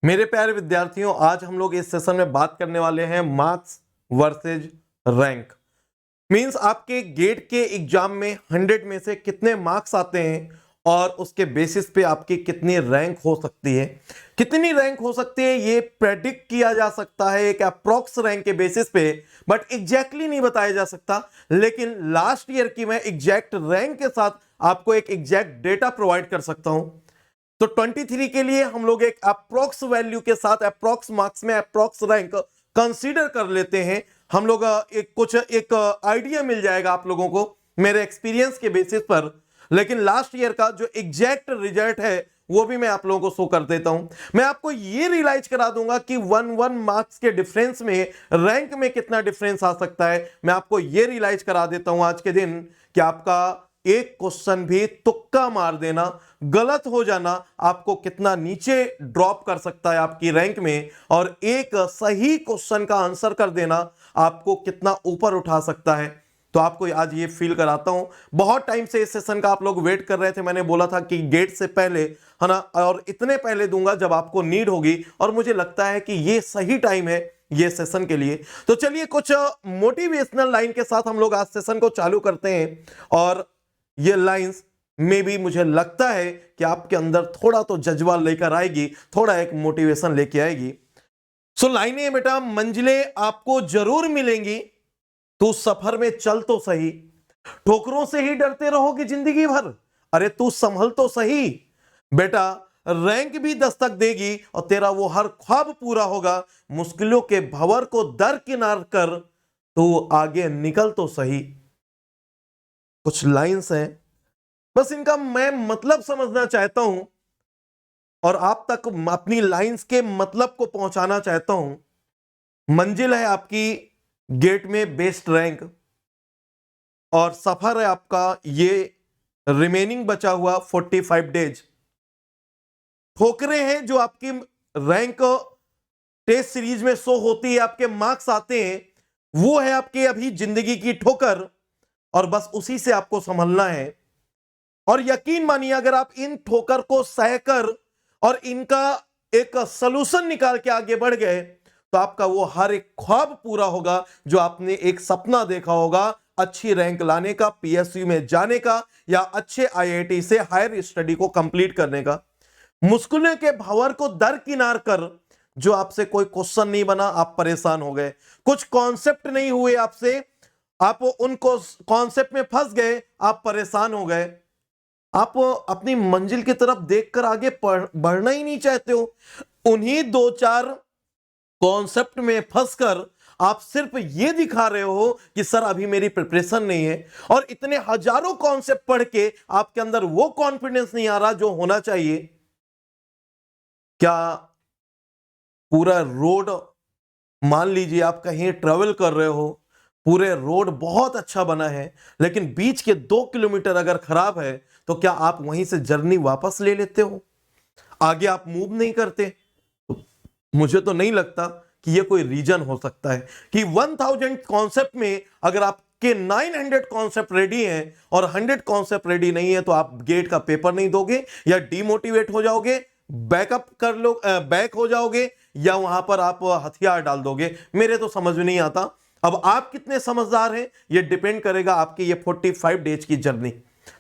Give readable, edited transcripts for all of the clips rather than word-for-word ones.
मेरे प्यारे विद्यार्थियों, आज हम लोग इस सेशन में बात करने वाले हैं मार्क्स वर्सेज रैंक। मींस आपके गेट के एग्जाम में 100 में से कितने मार्क्स आते हैं और उसके बेसिस पे आपकी कितनी रैंक हो सकती है। कितनी रैंक हो सकती है ये प्रेडिक्ट किया जा सकता है एक अप्रोक्स रैंक के बेसिस पे, बट एग्जैक्टली नहीं बताया जा सकता। लेकिन लास्ट ईयर की मैं एग्जैक्ट रैंक के साथ आपको एक एग्जैक्ट डेटा प्रोवाइड कर सकता हूं। तो 23 के लिए हम लोग एक अप्रोक्स वैल्यू के साथ अप्रोक्स मार्क्स में अप्रोक्स रैंक कंसीडर कर लेते हैं। हम लोग एक आइडिया मिल जाएगा आप लोगों को मेरे एक्सपीरियंस के बेसिस पर। लेकिन लास्ट ईयर का जो एग्जैक्ट रिजल्ट है वो भी मैं आप लोगों को शो कर देता हूं। मैं आपको ये रियलाइज करा दूंगा कि 1 मार्क्स के डिफरेंस में रैंक में कितना डिफरेंस आ सकता है। मैं आपको ये रियलाइज करा देता हूं आज के दिन कि आपका एक क्वेश्चन भी तुक्का मार देना, गलत हो जाना, आपको कितना नीचे ड्रॉप कर सकता है आपकी रैंक में, और एक सही क्वेश्चन का आंसर कर देना आपको कितना ऊपर उठा सकता है। तो आपको आज ये फील कराता हूं। बहुत टाइम से इस सेशन का आप लोग वेट कर रहे थे। मैंने बोला था कि गेट से पहले, है ना, और इतने पहले दूंगा जब आपको नीड होगी, और मुझे लगता है कि ये सही टाइम है ये सेशन के लिए। तो चलिए कुछ मोटिवेशनल लाइन के साथ हम लोग आज सेशन को चालू करते हैं। और ये लाइंस में भी मुझे लगता है कि आपके अंदर थोड़ा तो जज्बा लेकर आएगी, थोड़ा एक मोटिवेशन लेके आएगी। सो लाइनें बेटा, मंजिलें आपको जरूर मिलेंगी, तू सफर में चल तो सही। ठोकरों से ही डरते रहोगे जिंदगी भर, अरे तू संभल तो सही। बेटा रैंक भी दस्तक देगी और तेरा वो हर ख्वाब पूरा होगा। मुश्किलों के भंवर को दरकिनार कर तू आगे निकल तो सही। कुछ लाइंस हैं, बस इनका मैं मतलब समझना चाहता हूं और आप तक अपनी लाइंस के मतलब को पहुंचाना चाहता हूं। मंजिल है आपकी गेट में बेस्ट रैंक, और सफर है आपका ये रिमेनिंग बचा हुआ 45 डेज। ठोकरें हैं जो आपकी रैंक टेस्ट सीरीज में शो होती है, आपके मार्क्स आते हैं, वो है आपके अभी जिंदगी की ठोकर, और बस उसी से आपको संभलना है। और यकीन मानिए, अगर आप इन ठोकर को सहकर और इनका एक सलूशन निकाल के आगे बढ़ गए तो आपका वो हर एक ख्वाब पूरा होगा जो आपने एक सपना देखा होगा, अच्छी रैंक लाने का, पीएसयू में जाने का, या अच्छे आईआईटी से हायर स्टडी को कंप्लीट करने का। मुश्किलों के भंवर को दरकिनार कर, जो आपसे कोई क्वेश्चन नहीं बना आप परेशान हो गए, कुछ कॉन्सेप्ट नहीं हुए आपसे, आप उनको कॉन्सेप्ट में फंस गए, आप परेशान हो गए, आप अपनी मंजिल की तरफ देखकर आगे बढ़ना ही नहीं चाहते हो। उन्हीं 2-4 कॉन्सेप्ट में फंसकर आप सिर्फ ये दिखा रहे हो कि सर अभी मेरी प्रिपरेशन नहीं है, और इतने हजारों कॉन्सेप्ट पढ़ के आपके अंदर वो कॉन्फिडेंस नहीं आ रहा जो होना चाहिए। क्या पूरा रोड, मान लीजिए आप कहीं ट्रेवल कर रहे हो, पूरे रोड बहुत अच्छा बना है, लेकिन बीच के 2 किलोमीटर अगर खराब है तो क्या आप वहीं से जर्नी वापस ले लेते हो? आगे आप मूव नहीं करते? तो मुझे तो नहीं लगता कि यह कोई रीजन हो सकता है कि 1000 कॉन्सेप्ट में अगर आपके 900 कॉन्सेप्ट रेडी हैं और 100 कॉन्सेप्ट रेडी नहीं है तो आप गेट का पेपर नहीं दोगे, या डीमोटिवेट हो जाओगे, बैकअप कर लो, बैक हो जाओगे, या वहां पर आप हथियार डाल दोगे। मेरे तो समझ में नहीं आता। अब आप कितने समझदार हैं ये डिपेंड करेगा आपकी ये 45 डेज की जर्नी।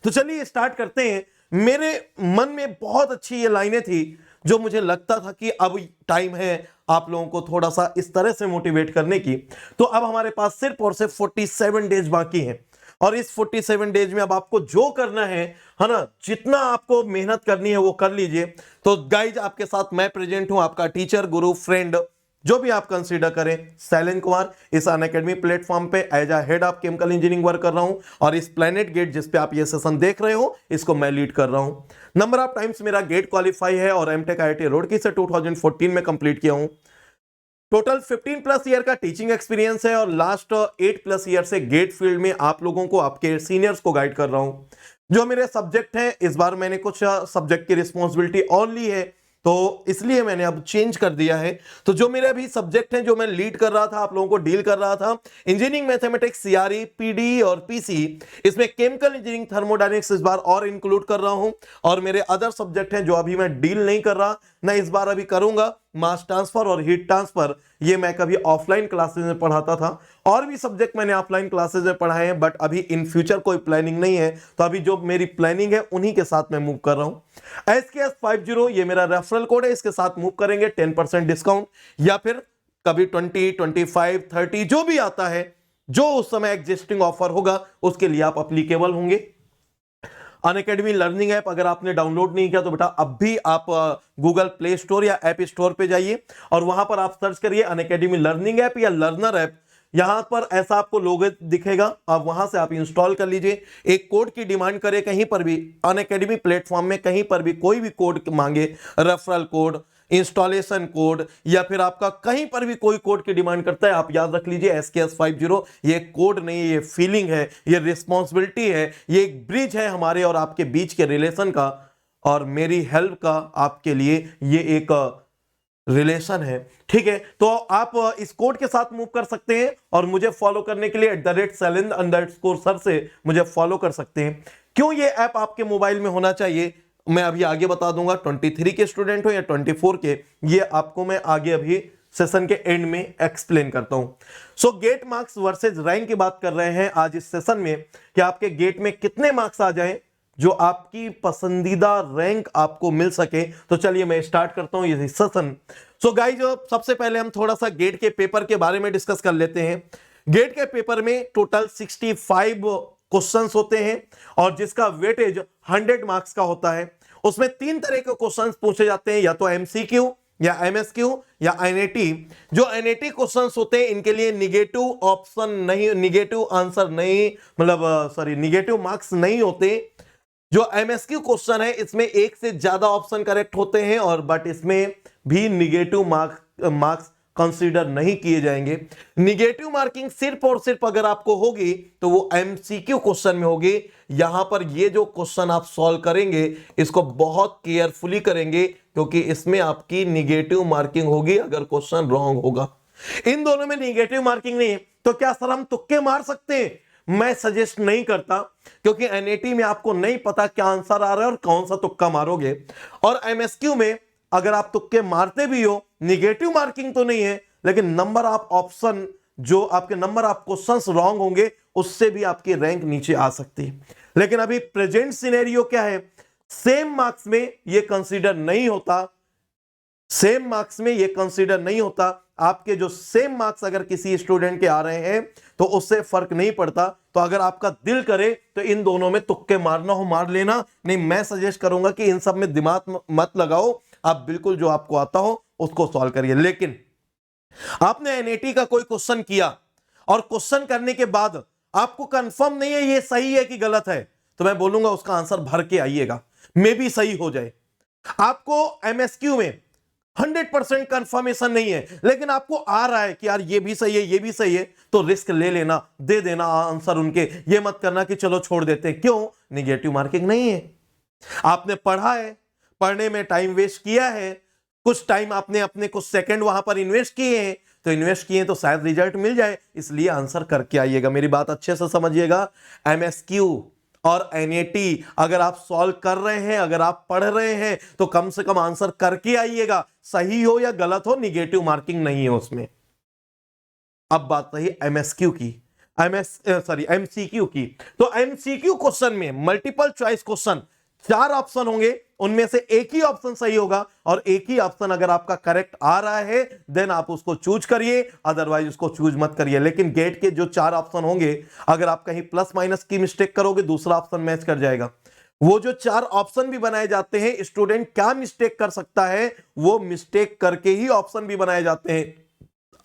तो चलिए स्टार्ट करते हैं। मेरे मन में बहुत अच्छी ये लाइनें थी जो मुझे लगता था कि अब टाइम है आप लोगों को थोड़ा सा इस तरह से मोटिवेट करने की। तो अब हमारे पास सिर्फ और सिर्फ 47 डेज बाकी हैं, और इस 47 डेज में अब आपको जो करना है ना, जितना आपको मेहनत करनी है वो कर लीजिए। तो गाइज आपके साथ मैं प्रेजेंट हूं, आपका टीचर, गुरु, फ्रेंड, जो भी आप कंसीडर करें, शैलेंद्र कुमार। इस अनअकैडमी प्लेटफॉर्म पे as a head of chemical engineering work कर रहा हूं, और इस प्लेनेट गेट जिस पे आप ये सेशन देख रहे हो इसको मैं लीड कर रहा हूं। नंबर ऑफ टाइम्स मेरा गेट क्वालिफाई है और एमटेक आईआईटी रुड़की से 2014 में कंप्लीट किया हूं। टोटल 15+ ईयर का टीचिंग एक्सपीरियंस है, और लास्ट 8+ ईयर से गेट फील्ड में आप लोगों को, आपके सीनियर्स को गाइड कर रहा हूं। जो मेरे सब्जेक्ट हैं, इस बार मैंने कुछ सब्जेक्ट की रिस्पॉन्सिबिलिटी और ली है, तो इसलिए मैंने अब चेंज कर दिया है। तो जो मेरे अभी सब्जेक्ट हैं जो मैं लीड कर रहा था, आप लोगों को डील कर रहा था, इंजीनियरिंग मैथमेटिक्स, सीआरई, पीडी और पीसी, इसमें केमिकल इंजीनियरिंग, थर्मोडायनेमिक्स इस बार और इंक्लूड कर रहा हूं। और मेरे अदर सब्जेक्ट हैं जो अभी मैं डील नहीं कर रहा, ना इस बार अभी करूंगा। मास ट्रांसफर और हीट ट्रांसफर ये मैं कभी ऑफलाइन क्लासेस में पढ़ाता था, और भी सब्जेक्ट मैंने ऑफलाइन क्लासेस में पढ़ाए हैं, बट अभी इन फ्यूचर कोई प्लानिंग नहीं है, तो अभी जो मेरी प्लानिंग है उन्हीं के साथ मैं मूव कर रहा हूं। SKS50 ये मेरा रेफरल कोड है, इसके साथ मूव करेंगे 10% डिस्काउंट, या फिर कभी 20, 25, 30 जो भी आता है, जो उस समय एग्जिस्टिंग ऑफर होगा उसके लिए आप अप्लीकेबल होंगे। अनअकैडमी लर्निंग ऐप अगर आपने डाउनलोड नहीं किया तो बेटा अब भी आप गूगल प्ले स्टोर या ऐप स्टोर पे जाइए और वहां पर आप सर्च करिए अनअकैडमी लर्निंग ऐप या लर्नर ऐप। यहां पर ऐसा आपको लोगो दिखेगा, आप वहां से आप इंस्टॉल कर लीजिए। एक कोड की डिमांड करें कहीं पर भी, अनअकैडमी प्लेटफॉर्म में कहीं पर भी कोई भी कोड मांगे, रेफरल कोड, इंस्टॉलेशन कोड, या फिर आपका कहीं पर भी कोई कोड की डिमांड करता है, आप याद रख लीजिए SKS50 ये कोड नहीं है, ये फीलिंग है, ये रिस्पॉन्सिबिलिटी है, ये एक ब्रिज है हमारे और आपके बीच के रिलेशन का, और मेरी हेल्प का आपके लिए ये एक रिलेशन है। ठीक है, तो आप इस कोड के साथ मूव कर सकते हैं और मुझे फॉलो करने के लिए @shailen_sir से मुझे फॉलो कर सकते हैं। क्यों ये ऐप आपके मोबाइल में होना चाहिए मैं अभी आगे बता दूंगा। 23 के स्टूडेंट हो या 24 के, ये आपको मैं आगे अभी सेशन के एंड में एक्सप्लेन करता हूं। सो गेट मार्क्स वर्सेस रैंक की बात कर रहे हैं आज इस सेशन में कि आपके गेट में कितने मार्क्स आ जाएं जो आपकी पसंदीदा रैंक आपको मिल सके। तो चलिए मैं स्टार्ट करता हूं ये सेशन। सो गाइस, सबसे पहले हम थोड़ा सा गेट के पेपर के बारे में डिस्कस कर लेते हैं। गेट के पेपर में टोटल 65 क्वेश्चंस होते हैं और जिसका वेटेज 100 मार्क्स का होता है। उसमें 3 तरह के क्वेश्चंस पूछे जाते हैं, या तो MCQ या MSQ या NAT। जो NAT क्वेश्चंस होते हैं इनके लिए निगेटिव ऑप्शन नहीं, निगेटिव आंसर नहीं, निगेटिव मार्क्स नहीं होते। जो MSQ क्वेश्चन है इसमें एक से ज्यादा ऑप्शन करेक्ट होते हैं, और बट इसमें भी निगेटिव मार्क्स कंसीडर नहीं किए जाएंगे। निगेटिव मार्किंग सिर्फ और सिर्फ अगर आपको होगी तो वो MCQ क्वेश्चन में होगी। यहां पर ये जो क्वेश्चन आप सॉल्व करेंगे इसको बहुत केयरफुली करेंगे, क्योंकि इसमें आपकी निगेटिव मार्किंग होगी अगर क्वेश्चन रॉन्ग होगा। इन दोनों में निगेटिव मार्किंग नहीं है, तो क्या सर हम तुक्के मार सकते हैं? मैं सजेस्ट नहीं करता, क्योंकि NAT में आपको नहीं पता क्या आंसर आ रहा है और कौन सा तुक्का मारोगे। और MSQ में अगर आप तुक्के मारते भी हो, निगेटिव मार्किंग तो नहीं है, लेकिन नंबर ऑफ ऑप्शन, जो आपके नंबर ऑफ क्वेश्चंस रॉन्ग होंगे उससे भी आपकी रैंक नीचे आ सकती है। लेकिन अभी प्रेजेंट सिनेरियो क्या है, सेम मार्क्स में ये कंसीडर नहीं होता, सेम मार्क्स में ये कंसीडर नहीं होता। आपके जो सेम मार्क्स अगर किसी स्टूडेंट के आ रहे हैं तो उससे फर्क नहीं पड़ता। तो अगर आपका दिल करे तो इन दोनों में तुक्के मारना हो मार लेना, नहीं मैं सजेस्ट करूंगा कि इन सब में दिमाग मत लगाओ, आप बिल्कुल जो आपको आता हो उसको सॉल्व करिए। लेकिन आपने NAT का कोई क्वेश्चन किया और क्वेश्चन करने के बाद आपको कंफर्म नहीं है ये सही है कि गलत है, तो मैं बोलूंगा उसका आंसर भर के आइएगा, मे भी सही हो जाए। आपको MSQ में 100% कंफर्मेशन नहीं है, लेकिन आपको आ रहा है कि यार ये भी सही है ये भी सही है, तो रिस्क ले लेना, दे देना आंसर उनके। ये मत करना कि चलो छोड़ देते हैं। क्यों? निगेटिव मार्किंग नहीं है। आपने पढ़ा है, पढ़ने में टाइम वेस्ट किया है, कुछ टाइम आपने अपने कुछ सेकंड वहां पर इन्वेस्ट किए हैं, तो इन्वेस्ट किए तो शायद रिजल्ट मिल जाए, इसलिए आंसर करके आइएगा। मेरी बात अच्छे से समझिएगा। MSQ और NAT अगर आप सॉल्व कर रहे हैं, अगर आप पढ़ रहे हैं, तो कम से कम आंसर करके आइएगा, सही हो या गलत हो, निगेटिव मार्किंग नहीं है उसमें। अब बात रही MSQ की, MCQ की। तो MCQ क्वेश्चन में मल्टीपल चॉइस क्वेश्चन, 4 ऑप्शन होंगे, उनमें से एक ही ऑप्शन सही होगा, और एक ही ऑप्शन अगर आपका करेक्ट आ रहा है देन आप उसको चूज करिए, अदरवाइज उसको चूज मत करिए। लेकिन गेट के जो 4 ऑप्शन होंगे, अगर आप कहीं प्लस माइनस की मिस्टेक करोगे दूसरा ऑप्शन मैच कर जाएगा। वो जो 4 ऑप्शन भी बनाए जाते हैं, स्टूडेंट क्या मिस्टेक कर सकता है, वो मिस्टेक करके ही ऑप्शन भी बनाए जाते हैं।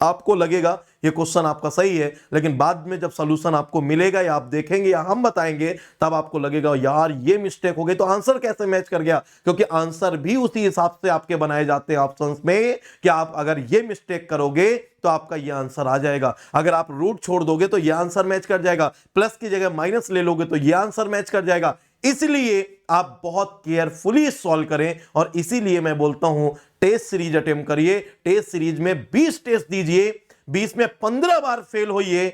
आपको लगेगा ये क्वेश्चन आपका सही है, लेकिन बाद में जब सॉल्यूशन आपको मिलेगा या आप देखेंगे या हम बताएंगे, तब आपको लगेगा यार ये मिस्टेक हो गई, तो आंसर कैसे मैच कर गया? क्योंकि आंसर भी उसी हिसाब से आपके बनाए जाते हैं ऑप्शंस में, कि आप अगर ये मिस्टेक करोगे तो आपका ये आंसर आ जाएगा, अगर आप रूट छोड़ दोगे तो ये आंसर मैच कर जाएगा, प्लस की जगह माइनस ले लोगे तो ये आंसर मैच कर जाएगा। इसलिए आप बहुत केयरफुली सॉल्व करें, और इसीलिए मैं बोलता हूं टेस्ट सीरीज अटेम्प्ट करिए। टेस्ट सीरीज में 20 टेस्ट दीजिए, 20 में 15 बार फेल होइए,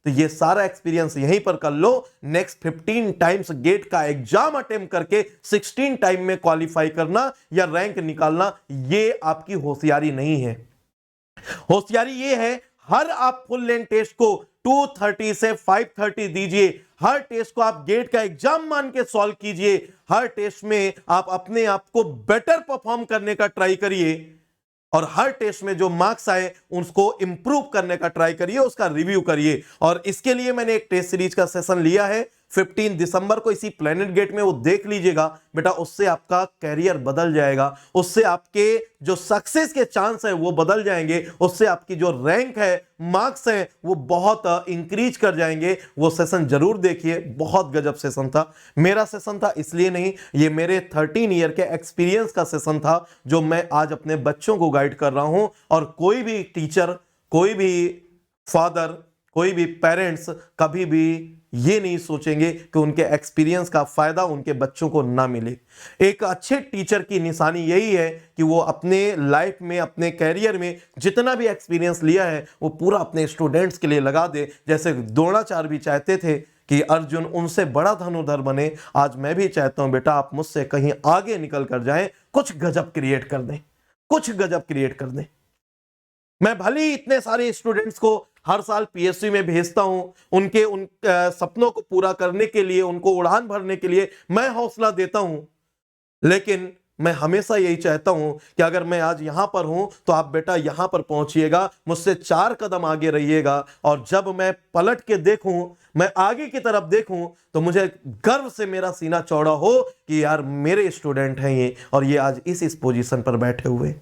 तो ये सारा एक्सपीरियंस यहीं पर कर लो। नेक्स्ट 15 टाइम्स गेट का एग्जाम अटेम्प्ट करके 16 टाइम में क्वालिफाई करना या रैंक निकालना, ये आपकी होशियारी नहीं है। होशियारी ये है, हर आप फुल लेंथ टेस्ट को 230 से 530 दीजिए, हर टेस्ट को आप गेट का एग्जाम मान के सॉल्व कीजिए, हर टेस्ट में आप अपने आप को बेटर परफॉर्म करने का ट्राई करिए और हर टेस्ट में जो मार्क्स आए उसको इंप्रूव करने का ट्राई करिए, उसका रिव्यू करिए। और इसके लिए मैंने एक टेस्ट सीरीज का सेशन लिया है 15 दिसंबर को इसी प्लेनेट गेट में, वो देख लीजिएगा बेटा, उससे आपका कैरियर बदल जाएगा, उससे आपके जो सक्सेस के चांस है वो बदल जाएंगे, उससे आपकी जो रैंक है, मार्क्स है, वो बहुत इंक्रीज कर जाएंगे। वो सेशन जरूर देखिए, बहुत गजब सेशन था। मेरा सेशन था इसलिए नहीं, ये मेरे 13 ईयर के एक्सपीरियंस का सेशन था जो मैं आज अपने बच्चों को गाइड कर रहा हूं। और कोई भी टीचर, कोई भी फादर, कोई भी पेरेंट्स कभी भी ये नहीं सोचेंगे कि उनके एक्सपीरियंस का फायदा उनके बच्चों को ना मिले। एक अच्छे टीचर की निशानी यही है कि वो अपने लाइफ में, अपने कैरियर में जितना भी एक्सपीरियंस लिया है वो पूरा अपने स्टूडेंट्स के लिए लगा दे। जैसे द्रोणाचार्य भी चाहते थे कि अर्जुन उनसे बड़ा धनुर्धर बने, आज मैं भी चाहता हूं बेटा आप मुझसे कहीं आगे निकल कर जाएं, कुछ गजब क्रिएट कर दें, कुछ गजब क्रिएट कर दें। मैं भले ही इतने सारे स्टूडेंट्स को हर साल पीएसयू में भेजता हूं, उनके सपनों को पूरा करने के लिए, उनको उड़ान भरने के लिए मैं हौसला देता हूं, लेकिन मैं हमेशा यही चाहता हूं कि अगर मैं आज यहां पर हूं तो आप बेटा यहां पर पहुंचिएगा, मुझसे 4 कदम आगे रहिएगा, और जब मैं पलट के देखूं, मैं आगे की तरफ देखूं, तो मुझे गर्व से मेरा सीना चौड़ा हो कि यार मेरे स्टूडेंट हैं ये, और ये आज इस पोजीशन पर बैठे हुए।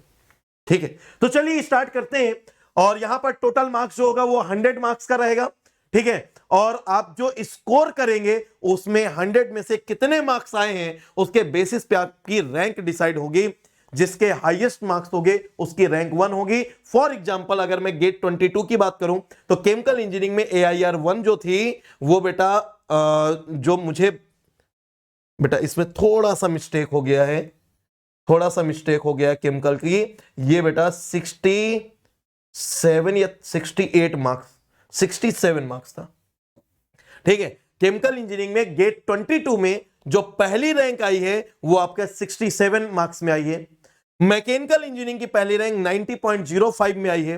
ठीक है, तो चलिए स्टार्ट करते हैं। और यहां पर टोटल मार्क्स जो होगा वो 100 मार्क्स का रहेगा। ठीक है, और आप जो स्कोर करेंगे उसमें 100 में से कितने मार्क्स आए हैं उसके बेसिस पे आपकी रैंक डिसाइड होगी। जिसके हाईएस्ट मार्क्स होंगे उसकी रैंक 1 होगी। फॉर एग्जांपल अगर मैं गेट 22 की बात करूं तो केमिकल इंजीनियरिंग में AIR 1 जो थी वो बेटा जो मुझे बेटा इसमें थोड़ा सा मिस्टेक हो गया है, थोड़ा सा मिस्टेक हो गया है केमिकल की, ये बेटा 67 या 68 मार्क्स, 67 मार्क्स था। ठीक है, केमिकल इंजीनियरिंग में गेट 22 में जो पहली रैंक आई है वो आपका 67 मार्क्स में आई है। मैकेनिकल इंजीनियरिंग की पहली रैंक 90.05 में आई है।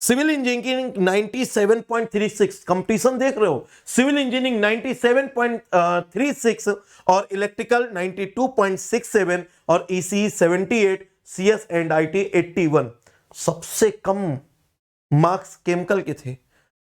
सिविल इंजीनियरिंग 97.36, कंपटीशन देख रहे हो, सिविल इंजीनियरिंग 97.36 और इलेक्ट्रिकल 92.67 और ECE 78, CS एंड IT 81। सबसे कम मार्क्स केमिकल के थे।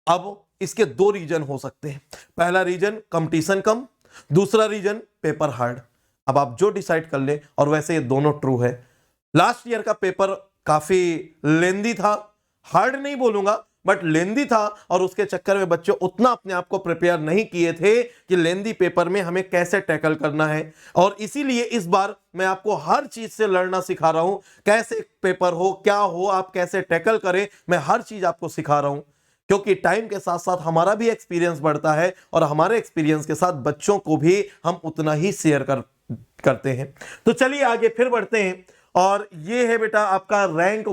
अब इसके 2 रीजन हो सकते हैं, पहला रीजन कंपटीशन कम, दूसरा रीजन पेपर हार्ड। अब आप जो डिसाइड कर ले, और वैसे ये दोनों ट्रू है। लास्ट ईयर का पेपर काफी लेंदी था, हार्ड नहीं बोलूंगा बट लेंदी था, और उसके चक्कर में बच्चे उतना अपने आप को प्रिपेयर नहीं किए थे कि लेंदी पेपर में हमें कैसे टैकल करना है। और इसीलिए इस बार मैं आपको हर चीज से लड़ना सिखा रहा हूं, कैसे पेपर हो, क्या हो, आप कैसे टैकल करें, मैं हर चीज आपको सिखा रहा हूं। क्योंकि टाइम के साथ साथ हमारा भी एक्सपीरियंस बढ़ता है, और हमारे एक्सपीरियंस के साथ बच्चों को भी हम उतना ही शेयर करते हैं। तो चलिए आगे फिर बढ़ते हैं, और ये है बेटा आपका रैंक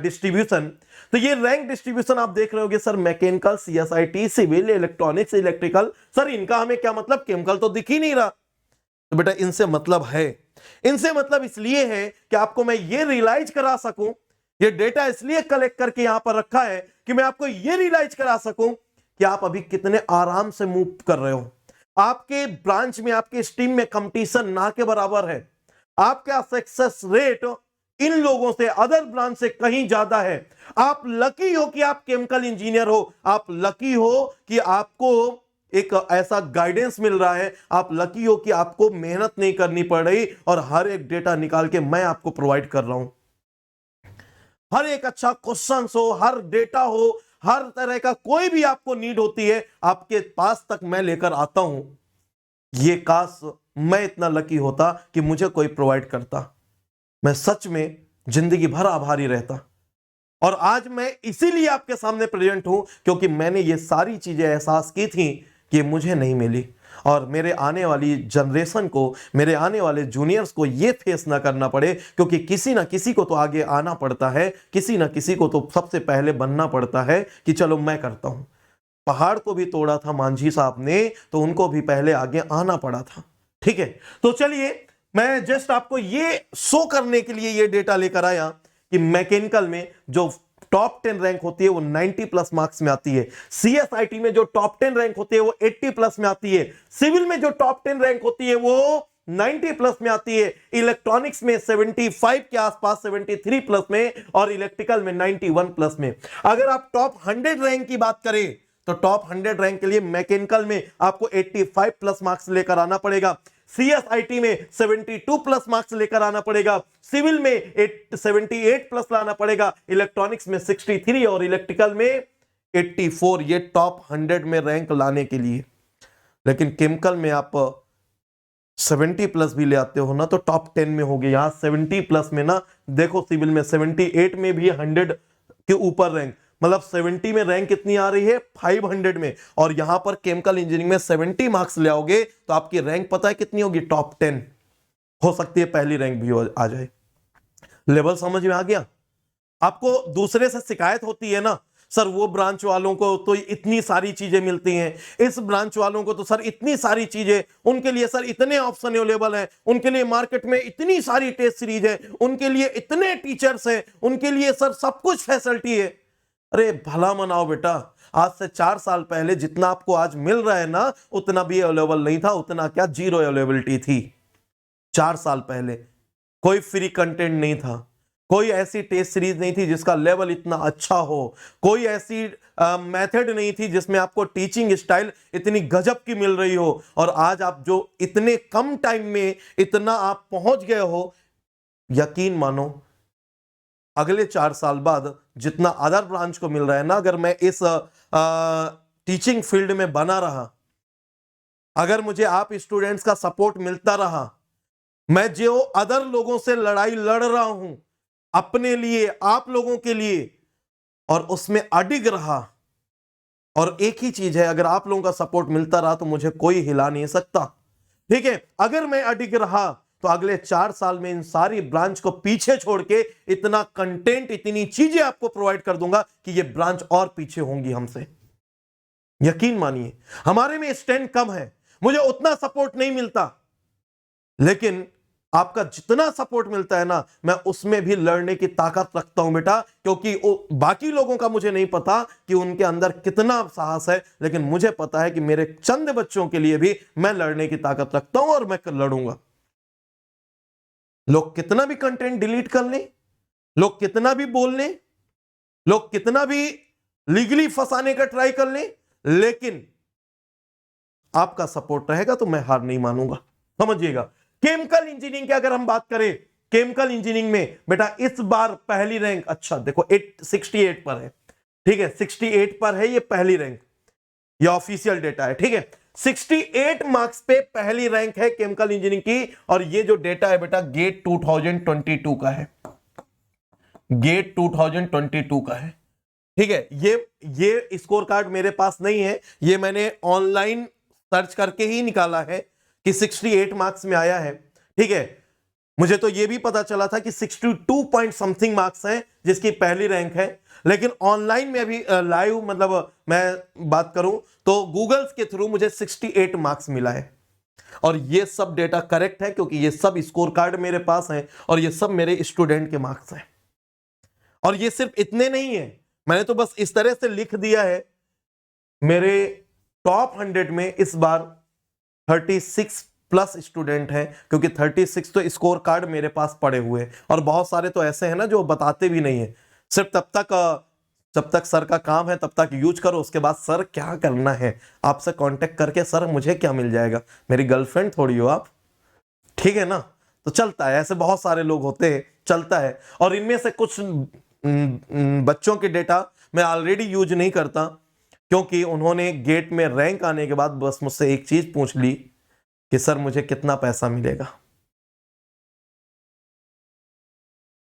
डिस्ट्रीब्यूशन। तो ये रैंक डिस्ट्रीब्यूशन आप देख रहे होगे, sir mechanical, CSIT, civil, electronics, electrical, sir इनका हमें क्या मतलब, केमिकल तो दिख ही नहीं रहा। तो बेटा इनसे मतलब है, इनसे मतलब इसलिए है कि आपको मैं ये रियलाइज करा सकूं, ये डेटा इसलिए कलेक्ट करके यहां पर रखा है कि मैं आपको ये रियलाइज करा सकूं कि आप अभी कितने आराम से मूव कर रहे हो। आपके ब्रांच में, आपके स्ट्रीम में कंपटीशन ना के बराबर है। आपका सक्सेस रेट इन लोगों से, अदर ब्रांच से कहीं ज्यादा है। आप लकी हो कि आप केमिकल इंजीनियर हो, आप लकी हो कि आपको एक ऐसा गाइडेंस मिल रहा है, आप लकी हो कि आपको मेहनत नहीं करनी पड़ रही, और हर एक डेटा निकाल के मैं आपको प्रोवाइड कर रहा हूं। हर एक अच्छा क्वेश्चन हो, हर डेटा हो, हर तरह का कोई भी आपको नीड होती है, आपके पास तक मैं लेकर आता हूं। ये काश मैं इतना लकी होता कि मुझे कोई प्रोवाइड करता, मैं सच में जिंदगी भर आभारी रहता। और आज मैं इसीलिए आपके सामने प्रेजेंट हूं क्योंकि मैंने ये सारी चीजें एहसास की थी कि मुझे नहीं मिली, और मेरे आने वाली जनरेशन को, मेरे आने वाले जूनियर्स को ये फेस ना करना पड़े, क्योंकि किसी ना किसी को तो आगे आना पड़ता है, किसी ना किसी को तो सबसे पहले बनना पड़ता है कि चलो मैं करता हूं। पहाड़ को भी तोड़ा था मांझी साहब ने, तो उनको भी पहले आगे आना पड़ा था। ठीक है, तो चलिए मैं जस्ट आपको ये शो करने के लिए ये डेटा लेकर आया कि मैकेनिकल में जो टॉप 10 रैंक होती है वो 90 प्लस मार्क्स में आती है, सीएसआईटी में जो टॉप 10 रैंक होती है वो 80 प्लस में आती है, सिविल में जो टॉप 10 रैंक होती है वो 90 प्लस में आती है, इलेक्ट्रॉनिक्स में 75 के आसपास 73 प्लस में, और इलेक्ट्रिकल में 91 प्लस में। अगर आप टॉप 100 रैंक की बात करें तो टॉप 100 रैंक के लिए मैकेनिकल में आपको 85 प्लस मार्क्स लेकर आना पड़ेगा, सीएसआईटी में 72 प्लस मार्क्स लेकर आना पड़ेगा, सिविल में 78 प्लस लाना पड़ेगा, इलेक्ट्रॉनिक्स में 63 और इलेक्ट्रिकल में 84, ये टॉप 100 में रैंक लाने के लिए। लेकिन केमिकल में आप 70 प्लस भी ले आते हो ना तो टॉप 10 में हो गए। यहां 70 प्लस में ना देखो, सिविल में 78 में भी 100 के ऊपर रैंक, मतलब 70 में रैंक कितनी आ रही है 500 में, और यहां पर केमिकल इंजीनियरिंग में 70 मार्क्स ले आओगे तो आपकी रैंक पता है कितनी होगी, टॉप 10 हो सकती है, पहली रैंक भी आ जाए। लेवल समझ में आ गया? आपको दूसरे से शिकायत होती है ना, सर वो ब्रांच वालों को तो इतनी सारी चीजें मिलती हैं, इस ब्रांच वालों को तो सर इतनी सारी चीजें, उनके लिए सर इतने ऑप्शन अवेलेबल हैं, उनके लिए मार्केट में इतनी सारी टेस्ट सीरीज है, उनके लिए इतने टीचर्स हैं, उनके लिए सर सब कुछ फैसिलिटी है। अरे भला मनाओ बेटा, आज से 4 साल पहले जितना आपको आज मिल रहा है ना उतना भी अवेलेबल नहीं था, उतना क्या जीरो अवेलेबिलिटी थी। 4 साल पहले कोई फ्री कंटेंट नहीं था, कोई ऐसी टेस्ट सीरीज नहीं थी जिसका लेवल इतना अच्छा हो, कोई ऐसी मेथड नहीं थी जिसमें आपको टीचिंग स्टाइल इतनी गजब की मिल रही हो, और आज आप जो इतने कम टाइम में इतना आप पहुंच गए हो, यकीन मानो अगले 4 साल बाद जितना अदर ब्रांच को मिल रहा है ना, अगर मैं इस टीचिंग फील्ड में बना रहा, अगर मुझे आप स्टूडेंट्स का सपोर्ट मिलता रहा, मैं जो अदर लोगों से लड़ाई लड़ रहा हूं अपने लिए, आप लोगों के लिए, और उसमें अडिग रहा, और एक ही चीज है, अगर आप लोगों का सपोर्ट मिलता रहा तो मुझे कोई हिला नहीं सकता। ठीक है, अगर मैं अडिग रहा तो अगले 4 साल में इन सारी ब्रांच को पीछे छोड़ के इतना कंटेंट, इतनी चीजें आपको प्रोवाइड कर दूंगा कि ये ब्रांच और पीछे होंगी हमसे। यकीन मानिए, हमारे में स्टैंड कम है, मुझे उतना सपोर्ट नहीं मिलता, लेकिन आपका जितना सपोर्ट मिलता है ना, मैं उसमें भी लड़ने की ताकत रखता हूं बेटा, क्योंकि बाकी लोगों का मुझे नहीं पता कि उनके अंदर कितना साहस है, लेकिन मुझे पता है कि मेरे चंद बच्चों के लिए भी मैं लड़ने की ताकत रखता हूं और मैं लड़ूंगा। लोग कितना भी कंटेंट डिलीट कर लें, लोग कितना भी बोल लें, लोग कितना भी लीगली फंसाने का ट्राई कर लें, लेकिन आपका सपोर्ट रहेगा तो मैं हार नहीं मानूंगा। समझिएगा, केमिकल इंजीनियरिंग की अगर हम बात करें, केमिकल इंजीनियरिंग में बेटा इस बार पहली रैंक, अच्छा देखो 68 पर है, ठीक है 68 पर है ये पहली रैंक, ये ऑफिशियल डेटा है। ठीक है, 68 मार्क्स पे पहली रैंक है केमिकल इंजीनियरिंग की, और ये जो डेटा है बेटा गेट 2022 का है, गेट 2022 का है। ठीक है, ये स्कोर कार्ड मेरे पास नहीं है, ये मैंने ऑनलाइन सर्च करके ही निकाला है कि 68 मार्क्स में आया है। ठीक है, मुझे तो ये भी पता चला था कि 62 पॉइंट समथिंग मार्क्स हैं जिसकी पहली रैंक है, लेकिन ऑनलाइन में अभी लाइव मतलब मैं बात करूं तो गूगल्स के थ्रू मुझे 68 मार्क्स मिला है, और ये सब डेटा करेक्ट है क्योंकि ये सब स्कोर कार्ड मेरे पास हैं और ये सब मेरे स्टूडेंट के मार्क्स हैं। और ये सिर्फ इतने नहीं है, मैंने तो बस इस तरह से लिख दिया है, मेरे टॉप 100 में इस बार 36 प्लस स्टूडेंट हैं, क्योंकि 36 तो स्कोर कार्ड मेरे पास पड़े हुए हैं, और बहुत सारे तो ऐसे हैं ना जो बताते भी नहीं है, सिर्फ जब तक सर का काम है तब तक यूज करो, उसके बाद सर क्या करना है आपसे कांटेक्ट करके, सर मुझे क्या मिल जाएगा, मेरी गर्लफ्रेंड थोड़ी हो आप, ठीक है ना। तो चलता है, ऐसे बहुत सारे लोग होते हैं, चलता है। और इनमें से कुछ बच्चों के डेटा मैं ऑलरेडी यूज नहीं करता, क्योंकि उन्होंने गेट में रैंक आने के बाद बस मुझसे एक चीज पूछ ली कि सर मुझे कितना पैसा मिलेगा।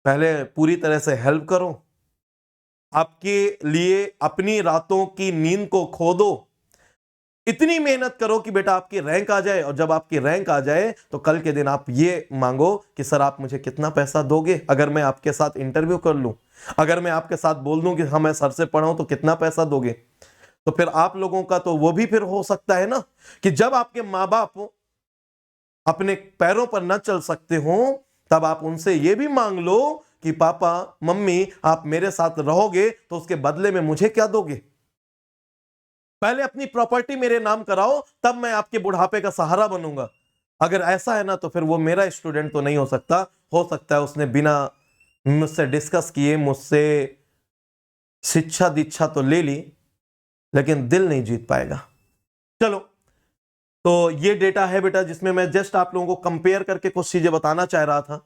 पहले पूरी तरह से हेल्प करो, आपके लिए अपनी रातों की नींद को खो दो, इतनी मेहनत करो कि बेटा आपकी रैंक आ जाए, और जब आपकी रैंक आ जाए तो कल के दिन आप ये मांगो कि सर आप मुझे कितना पैसा दोगे, अगर मैं आपके साथ इंटरव्यू कर लूं, अगर मैं आपके साथ बोल दूं कि हाँ मैं सर से पढ़ा हूं तो कितना पैसा दोगे। तो फिर आप लोगों का तो वो भी फिर हो सकता है ना कि जब आपके माँ बाप अपने पैरों पर न चल सकते हो तब आप उनसे ये भी मांग लो कि पापा मम्मी आप मेरे साथ रहोगे तो उसके बदले में मुझे क्या दोगे? पहले अपनी प्रॉपर्टी मेरे नाम कराओ, तब मैं आपके बुढ़ापे का सहारा बनूंगा। अगर ऐसा है ना तो फिर वो मेरा स्टूडेंट तो नहीं हो सकता है उसने बिना मुझसे डिस्कस किए मुझसे शिक्षा दीक्षा तो ले ली लेकिन दिल नहीं जीत पाएगा। चलो, तो ये डेटा है बेटा जिसमें मैं जस्ट आप लोगों को कंपेयर करके कुछ चीजें बताना चाह रहा था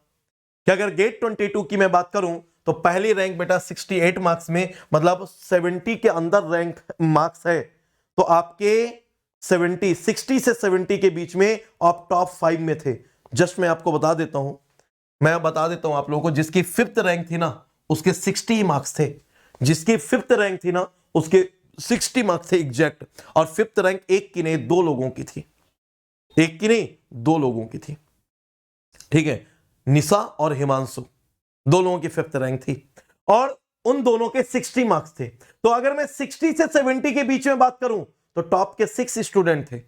कि अगर गेट 22 की मैं बात करूं तो पहली रैंक बेटा 68 मार्क्स में, मतलब 70 के अंदर रैंक मार्क्स है, तो आपके 60 से 70 के बीच में आप टॉप 5 में थे। जस्ट मैं आपको बता देता हूं आप लोगों को, जिसकी 5th रैंक थी ना उसके 60 मार्क्स थे, जिसकी 5th रैंक थी ना उसके 60 मार्क्स थे एग्जैक्ट। और 5th रैंक एक की नहीं दो लोगों की थी, एक की नहीं दो लोगों की थी, ठीक है। निशा और हिमांशु दो लोगों की 5th रैंक थी और उन दोनों के 60 मार्क्स थे। तो अगर मैं 60 से 70 के बीच में बात करूं तो टॉप के 6 स्टूडेंट थे,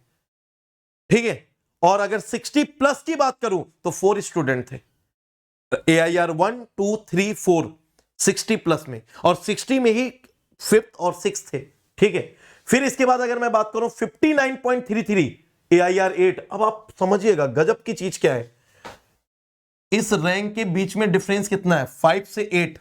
ठीक है। और अगर 60 प्लस की बात करूं तो 4 स्टूडेंट थे, AIR 1 2 3 4 60 प्लस में, और 60 में ही 5th और 6th थे, ठीक है। फिर इसके बाद अगर मैं बात करूं 59.33 AIR 8, अब आप समझिएगा गजब की चीज क्या है, इस रैंक के बीच में डिफरेंस कितना है 5 से 8,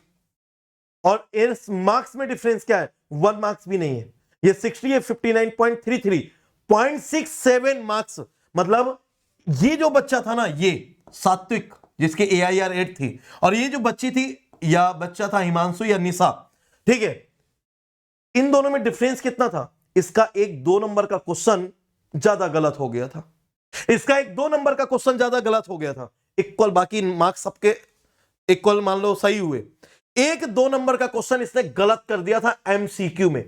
और इस मार्क्स में डिफरेंस क्या है 1 मार्क्स भी नहीं है। ये 60 है 59.33 0.67 मार्क्स, मतलब ये जो बच्चा था ना ये सात्विक जिसके AIR 8 थी, और ये जो बच्ची थी या बच्चा था हिमांशु या निशा, ठीक है, इन दोनों में डिफरेंस कितना था, इसका एक 2 नंबर का क्वेश्चन ज्यादा गलत हो गया था, इसका एक 2 नंबर का क्वेश्चन ज्यादा गलत हो गया था। इक्वल बाकी मार्क्स सबके इक्वल मान लो सही हुए, एक 2 नंबर का क्वेश्चन इसने गलत कर दिया था MCQ में,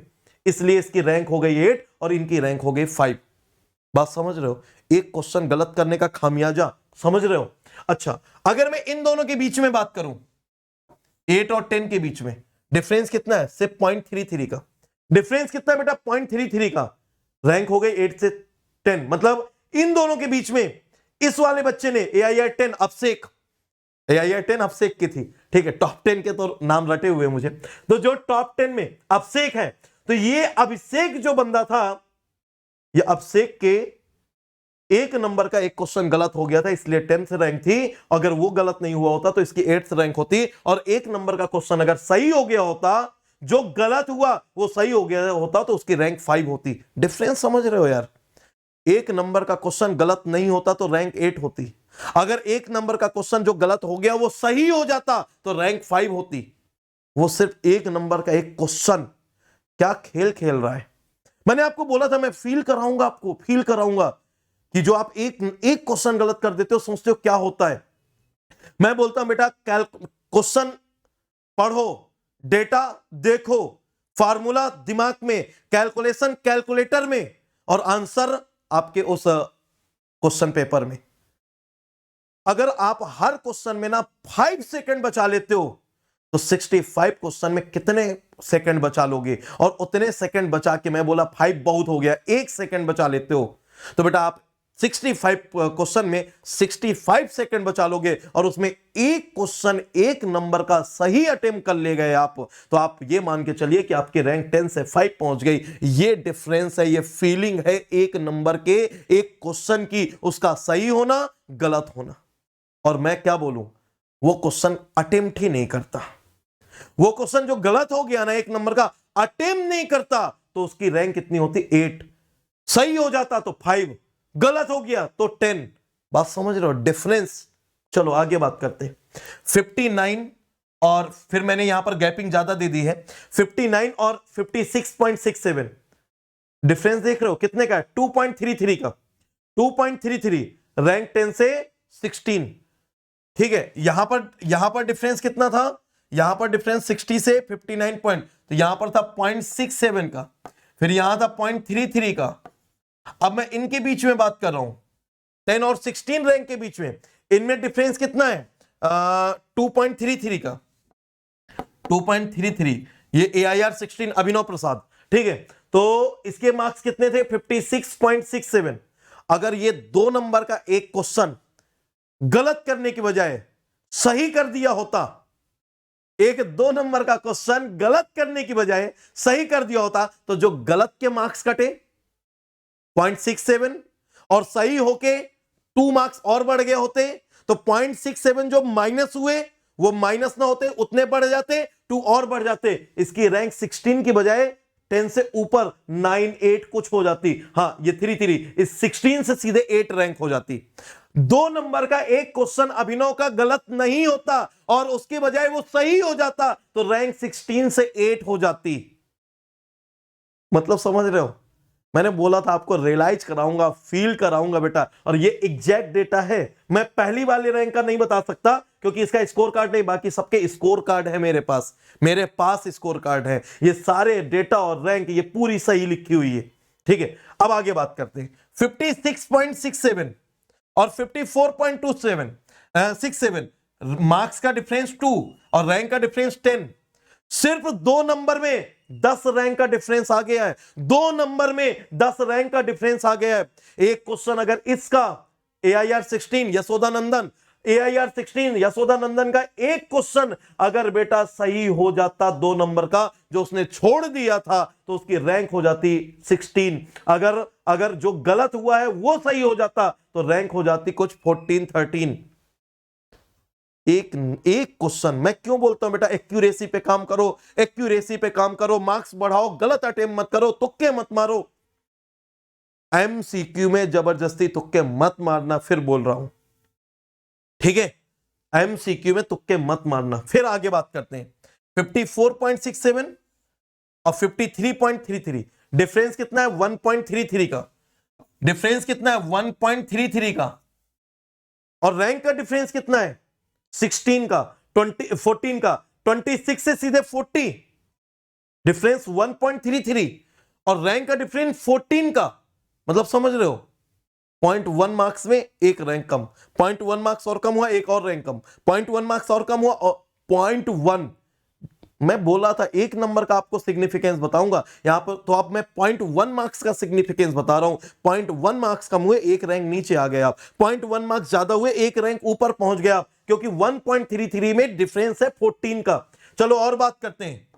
इसलिए इसकी रैंक हो गई 8 और इनकी रैंक हो गई 5। बात समझ रहे हो, एक क्वेश्चन गलत करने का खामियाजा समझ रहे हो। अच्छा, अगर मैं इन दोनों के बीच में बात करूं 8 और 10 के बीच में डिफरेंस कितना है, सिर्फ 0.33 का डिफरेंस, कितना है बेटा 0.33 का, रैंक हो गई 8 से 10, मतलब इन दोनों के बीच में इस वाले बच्चे ने AIR 10 अभिषेक, AIR 10 अभिषेक की थी, ठीक है, टॉप 10 के तो नाम रटे हुए मुझे, तो जो टॉप 10 में अभिषेक है, तो ये अभिषेक जो बंदा था, ये अभिषेक के एक नंबर का एक क्वेश्चन गलत हो गया था, इसलिए 10th रैंक थी। अगर वो गलत नहीं हुआ होता तो इसकी 8th रैंक होती, और एक नंबर का क्वेश्चन अगर सही हो गया होता, जो गलत हुआ वो सही हो गया होता, तो उसकी रैंक 5 होती। डिफरेंस समझ रहे हो यार, एक नंबर का क्वेश्चन गलत नहीं होता तो रैंक 8 होती, अगर एक नंबर का क्वेश्चन जो गलत हो गया वो सही हो जाता तो रैंक 5 होती। वो सिर्फ एक नंबर का एक क्वेश्चन, क्या खेल खेल रहा है। मैंने आपको बोला था मैं फील कराऊंगा, आपको फील कराऊंगा कि जो आप एक क्वेश्चन गलत कर देते हो सोचते हो क्या होता है। मैं बोलता हूं बेटा क्वेश्चन पढ़ो, डेटा देखो, फार्मूला दिमाग में, कैलकुलेशन कैलकुलेटर में, और आंसर आपके उस क्वेश्चन पेपर में। अगर आप हर क्वेश्चन में ना 5 सेकंड बचा लेते हो तो 65 क्वेश्चन में कितने सेकंड बचा लोगे, और उतने सेकंड बचा के, मैं बोला 5 बहुत हो गया, 1 सेकंड बचा लेते हो तो बेटा आप 65 क्वेश्चन में 65 सेकंड बचा लोगे, और उसमें एक क्वेश्चन एक नंबर का सही अटेम्प्ट कर ले गए आप, तो आप ये मान के चलिए कि आपकी रैंक 10 से 5 पहुंच गई। ये डिफरेंस है, ये फीलिंग है एक नंबर के एक क्वेश्चन की, उसका सही होना गलत होना। और मैं क्या बोलूं, वो क्वेश्चन अटेम्प्ट ही नहीं करता, वो क्वेश्चन जो गलत हो गया ना एक नंबर का, अटेम्प्ट नहीं करता, तो उसकी रैंक कितनी होती 8, सही हो जाता तो 5, गलत हो गया तो 10। बात समझ रहे हो डिफरेंस। चलो आगे बात करते हैं 59, और फिर मैंने यहां पर गैपिंग ज्यादा दे दी है, 59 और 56.67 डिफरेंस देख रहे हो कितने का है, 2.33 का, 2.33 रैंक 10 से 16, ठीक है। यहां पर डिफरेंस कितना था, यहां पर डिफरेंस 60 से 59 पॉइंट, तो यहां पर था 0.67 का, फिर यहां था 0.33 का। अब मैं इनके बीच में बात कर रहा हूं 10 और 16 रैंक के बीच में, इनमें डिफरेंस कितना है 2.33 का, 2.33, ये AIR 16 अभिनव प्रसाद, ठीक है। तो इसके मार्क्स कितने थे? 56.67। अगर ये 2 नंबर का एक क्वेश्चन गलत करने की बजाय सही कर दिया होता, एक 2 नंबर का क्वेश्चन गलत करने की बजाय सही कर दिया होता, तो जो गलत के मार्क्स कटे 0.67 और सही होके 2 मार्क्स और बढ़ गए होते, तो 0.67 जो माइनस हुए वो माइनस ना होते, उतने बढ़ जाते, 2 और बढ़ जाते। इसकी रैंक 16 की बजाय 10 से ऊपर 9, 8 कुछ हो जाती। हां, ये 3 इस 16 से सीधे 8 रैंक हो जाती। 2 नंबर का एक क्वेश्चन अभिनव का गलत नहीं होता और उसके बजाय वो सही हो जाता, तो रैंक 16 से 8 हो जाती। मतलब समझ रहे हो? मैंने बोला था आपको रियलाइज कराऊंगा, फील कराऊंगा बेटा, और ये एग्जैक्ट डेटा है। मैं पहली वाले रैंक का नहीं बता सकता क्योंकि इसका स्कोर कार्ड नहीं, बाकी सबके स्कोर कार्ड है मेरे पास स्कोर कार्ड है। ये सारे डेटा और रैंक ये पूरी सही लिखी हुई है। ठीक है, अब आगे बात करते हैं। 56.67 और 54.67 मार्क्स का डिफरेंस 2 और रैंक का डिफरेंस 10। सिर्फ 2 नंबर में 10 रैंक का डिफरेंस आ गया है। 2 नंबर में 10 रैंक का डिफरेंस आ गया है। एक क्वेश्चन अगर इसका AIR 16 यशोदानंदन का एक क्वेश्चन अगर बेटा सही हो जाता 2 नंबर का जो उसने छोड़ दिया था, तो उसकी रैंक हो जाती 16। अगर जो गलत हुआ है वो सही हो जाता तो रैंक हो जाती कुछ 14, 13। एक क्वेश्चन। मैं क्यों बोलता हूं बेटा एक्यूरेसी पे काम करो, मार्क्स बढ़ाओ, गलत अटेम्प्ट मत करो, तुक्के मत मारो। MCQ में जबरदस्ती तुक्के मत मारना, फिर बोल रहा हूं, ठीक है? MCQ में तुक्के मत मारना। फिर आगे बात करते हैं। 54.67 और 53.33 डिफरेंस कितना है? 1.33 का डिफरेंस कितना है? 1.33 का। और रैंक का डिफरेंस कितना है? 16 का, 14 का। 26 से सीधे 40, डिफरेंस 1.33 और रैंक का डिफरेंस 14 का। मतलब समझ रहे हो? 0.1 मार्क्स में एक रैंक कम, 0.1 मार्क्स और कम हुआ, एक और रैंक कम, 0.1 मार्क्स और कम हुआ, और 0.1। मैं बोला था 1 नंबर का आपको सिग्निफिकेंस बताऊंगा यहां पर, तो अब मैं 0.1 मार्क्स का सिग्निफिकेंस बता रहा हूं। 0.1 मार्क्स कम हुए, एक रैंक नीचे आ गए आप। 0.1 मार्क्स ज्यादा हुए, एक रैंक ऊपर पहुंच गया आप, क्योंकि 1.33 में डिफरेंस है 14 का। चलो और बात करते हैं।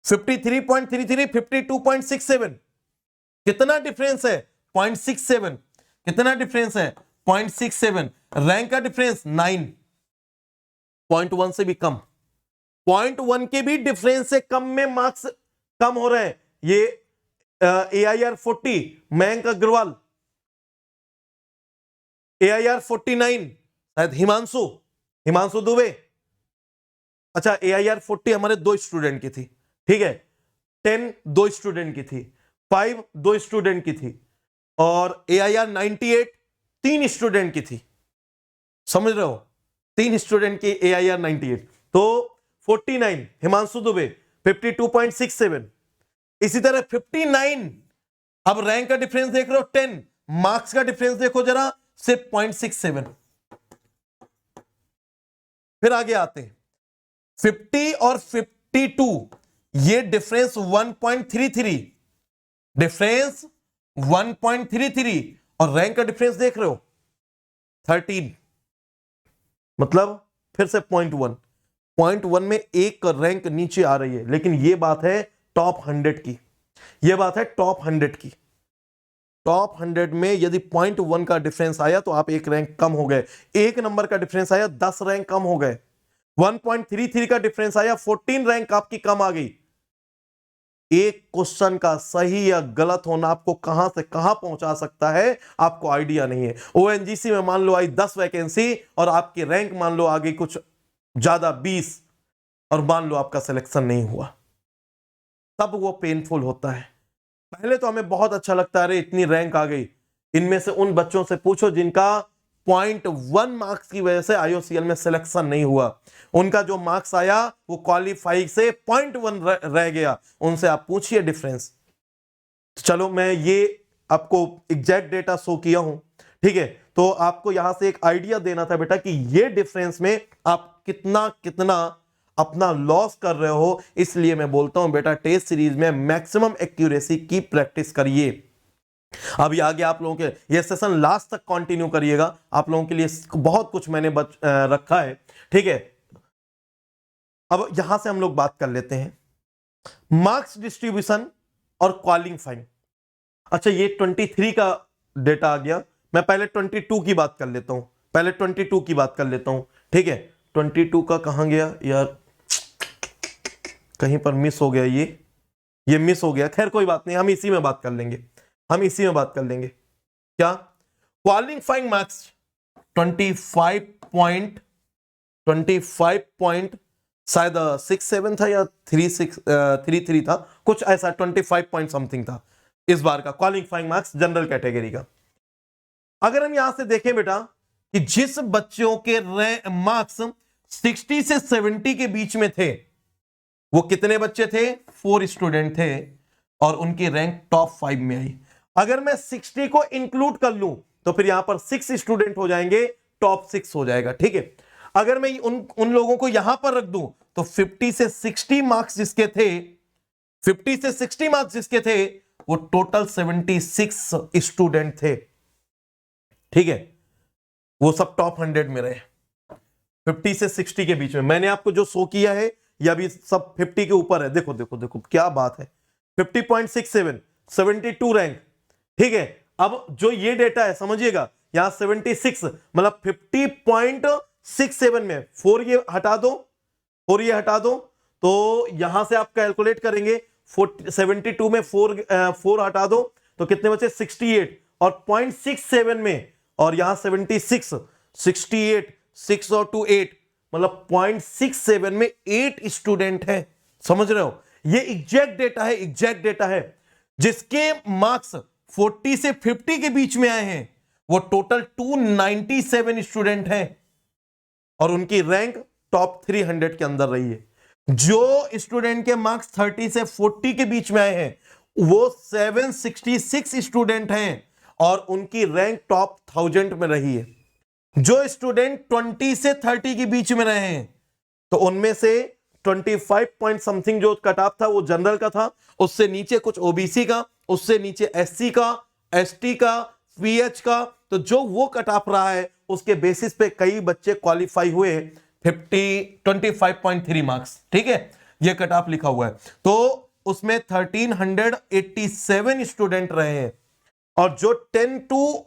53.33, 52.67 कितना डिफरेंस है? 0.67। कितना डिफरेंस है? 0.67। रैंक का डिफरेंस 9, 0.1 से भी कम। 0.1 के भी डिफरेंस से कम में मार्क्स कम हो रहे हैं। ये AIR 40 मयंक अग्रवाल, AIR 49 शायद हिमांशु दुबे। अच्छा, AIR 40 हमारे 2 स्टूडेंट की थी, ठीक है। 10 2 स्टूडेंट की थी, 5 2 स्टूडेंट की थी, और AIR 98 3 स्टूडेंट की थी। समझ रहे हो? 3 स्टूडेंट की AIR 98। तो 49 हिमांशु दुबे, 52.67। इसी तरह 59। अब रैंक का डिफरेंस देख रहे हो 10, मार्क्स का डिफरेंस देखो जरा, सिर्फ 0.67। फिर आगे आते हैं 50 और 52, ये डिफरेंस 1.33, डिफरेंस 1.33, और रैंक का डिफरेंस देख रहे हो 13। मतलब फिर से 0.1 में एक रैंक नीचे आ रही है। लेकिन ये बात है टॉप 100 की, ये बात है टॉप 100 की। टॉप 100 में यदि 0.1 का डिफरेंस आया तो आप एक रैंक कम हो गए। एक नंबर का डिफरेंस आया 10 रैंक कम हो गए। 1.33 का डिफरेंस आया 14 रैंक आपकी कम आ गई। एक क्वेश्चन का सही या गलत होना आपको कहां से कहां पहुंचा सकता है आपको आइडिया नहीं है। ONGC में मान लो आई 10 वैकेंसी और आपकी रैंक मान लो आ गई कुछ ज्यादा 20, और मान लो आपका सिलेक्शन नहीं हुआ, तब वो पेनफुल होता है। पहले तो हमें बहुत अच्छा लगता है, अरे इतनी रैंक आ गई। इनमें से उन बच्चों से पूछो जिनका 0.1 मार्क्स की वजह से IOCL में सिलेक्शन नहीं हुआ, उनका जो मार्क्स आया वो क्वालिफाई से 0.1 रह गया, उनसे आप पूछिए डिफरेंस। चलो मैं ये आपको एग्जैक्ट डेटा शो किया हूं, ठीक है। तो आपको यहां से एक आइडिया देना था बेटा कि ये डिफरेंस में आप कितना अपना लॉस कर रहे हो। इसलिए मैं बोलता हूं बेटा टेस्ट सीरीज में मैक्सिमम एक्यूरेसी की प्रैक्टिस करिए। अभी आगे आप लोगों के ये सेशन लास्ट तक कंटिन्यू करिएगा, आप लोगों के लिए बहुत कुछ मैंने रखा है, ठीक है। अब यहां से हम लोग बात कर लेते हैं मार्क्स डिस्ट्रीब्यूशन और क्वालिफाइंग। अच्छा ये 23 का डेटा आ गया, मैं पहले 22 की बात कर लेता हूं, पहले 22 की बात कर लेता हूं, ठीक है। 22 का कहां गया यार, कहीं पर मिस हो गया, ये मिस हो गया, खैर कोई बात नहीं, हम इसी में बात कर लेंगे, हम इसी में बात कर लेंगे। क्या क्वालिफाइंग मार्क्स 25 पॉइंट शायद 67 था या 33 था, कुछ ऐसा 25 पॉइंट समथिंग था इस बार का क्वालिफाइंग मार्क्स जनरल कैटेगरी का। अगर हम यहां से देखें बेटा कि जिस बच्चों के मार्क्स 60 से 70 के बीच में थे, वो कितने बच्चे थे, 4 स्टूडेंट थे, और उनकी रैंक टॉप 5 में आई। अगर मैं 60 को इंक्लूड कर लूं तो फिर यहां पर 6 स्टूडेंट हो जाएंगे, टॉप 6 हो जाएगा, ठीक है। अगर मैं उन लोगों को यहां पर रख दूं तो 50 से 60 मार्क्स जिसके थे, 50 से 60 मार्क्स जिसके थे, वो टोटल 76 स्टूडेंट थे, ठीक है। वो सब टॉप 100 में रहे, 50 से 60 के बीच में। मैंने आपको जो शो किया है ये अभी सब 50 के ऊपर है, देखो देखो देखो क्या बात है, 50.67, 72 रैंक, ठीक है। अब जो ये डेटा है समझिएगा, यहां 76 मतलब 50.67 में 4 ये हटा दो, 4 ये हटा दो, तो यहां से आप कैलकुलेट करेंगे 72 में 4 हटा दो तो कितने बचे, 68, और 0.67 में, और यहां 76, 68, 6 और 2 8, मतलब 0.67 में 8 स्टूडेंट हैं, समझ रहे हो। ये एग्जैक्ट डेटा है, एग्जैक्ट डेटा है। जिसके मार्क्स 40 से 50 के बीच में आए हैं वो टोटल 297 स्टूडेंट हैं, और उनकी रैंक टॉप 300 के अंदर रही है। जो स्टूडेंट के मार्क्स 30 से 40 के बीच में आए हैं वो 766 स्टूडेंट हैं, और उनकी रैंक टॉप 1000 में रही है। जो स्टूडेंट 20 से 30 के बीच में रहे हैं तो उनमें से 25 पॉइंट समथिंग जो कट ऑफ था वो जनरल का था, उससे नीचे कुछ ओबीसी का, उससे नीचे एससी का, एसटी का, पीएच का, तो जो वो कट ऑफ रहा है उसके बेसिस पे कई बच्चे क्वालिफाई हुए 25.3 मार्क्स, ठीक है। ये कट ऑफ लिखा हुआ है, तो उसमें 1387 स्टूडेंट रहे हैं, और जो 10 to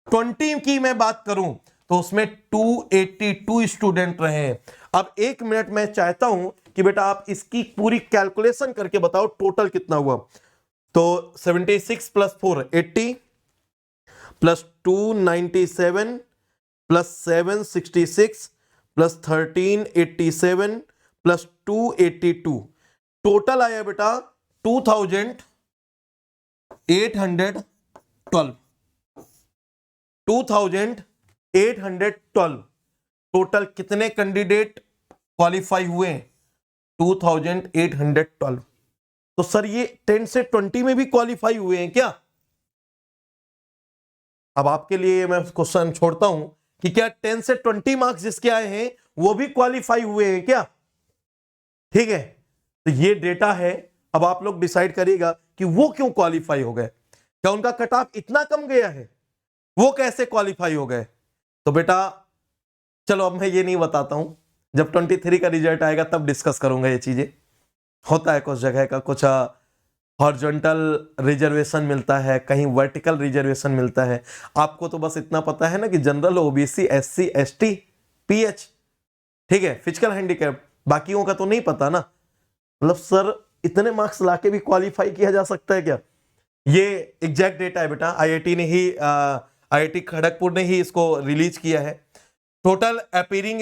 20 की मैं बात करूं तो उसमें 282 स्टूडेंट रहे हैं। अब 1 मिनट मैं चाहता हूं कि बेटा आप इसकी पूरी कैलकुलेशन करके बताओ टोटल कितना हुआ। तो 76 plus 4 80 plus 297 plus 766 plus 1387 plus 282, total आया बेटा 2812, 2812। टोटल कितने कैंडिडेट क्वालिफाई हुए, 2812। तो सर ये 10 से 20 में भी क्वालिफाई हुए हैं क्या? अब आपके लिए मैं क्वेश्चन छोड़ता हूं कि क्या 10 से 20 मार्क्स जिसके आए हैं वो भी क्वालिफाई हुए हैं क्या? ठीक है, तो ये डेटा है। अब आप लोग डिसाइड करिएगा कि वो क्यों क्वालिफाई हो गए, क्या उनका कट ऑफ इतना कम गया है, वो कैसे क्वालिफाई हो गए? तो बेटा चलो अब मैं ये नहीं बताता हूं, जब 23 का रिजल्ट आएगा तब डिस्कस करूंगा ये चीजें। होता है कुछ जगह का कुछ हॉरिजॉन्टल रिजर्वेशन मिलता है, कहीं वर्टिकल रिजर्वेशन मिलता है। आपको तो बस इतना पता है ना कि general, OBC, SC, ST, pH, ठीक है, फिजिकल हैंडीकैप, बाकियों का तो नहीं पता ना। मतलब सर इतने मार्क्स लाके भी क्वालिफाई किया जा सकता है क्या? ये एग्जैक्ट डेटा है बेटा, आईआईटी ने ही आईआईटी खड़गपुर ने ही इसको रिलीज किया है। टोटल अपीयरिंग,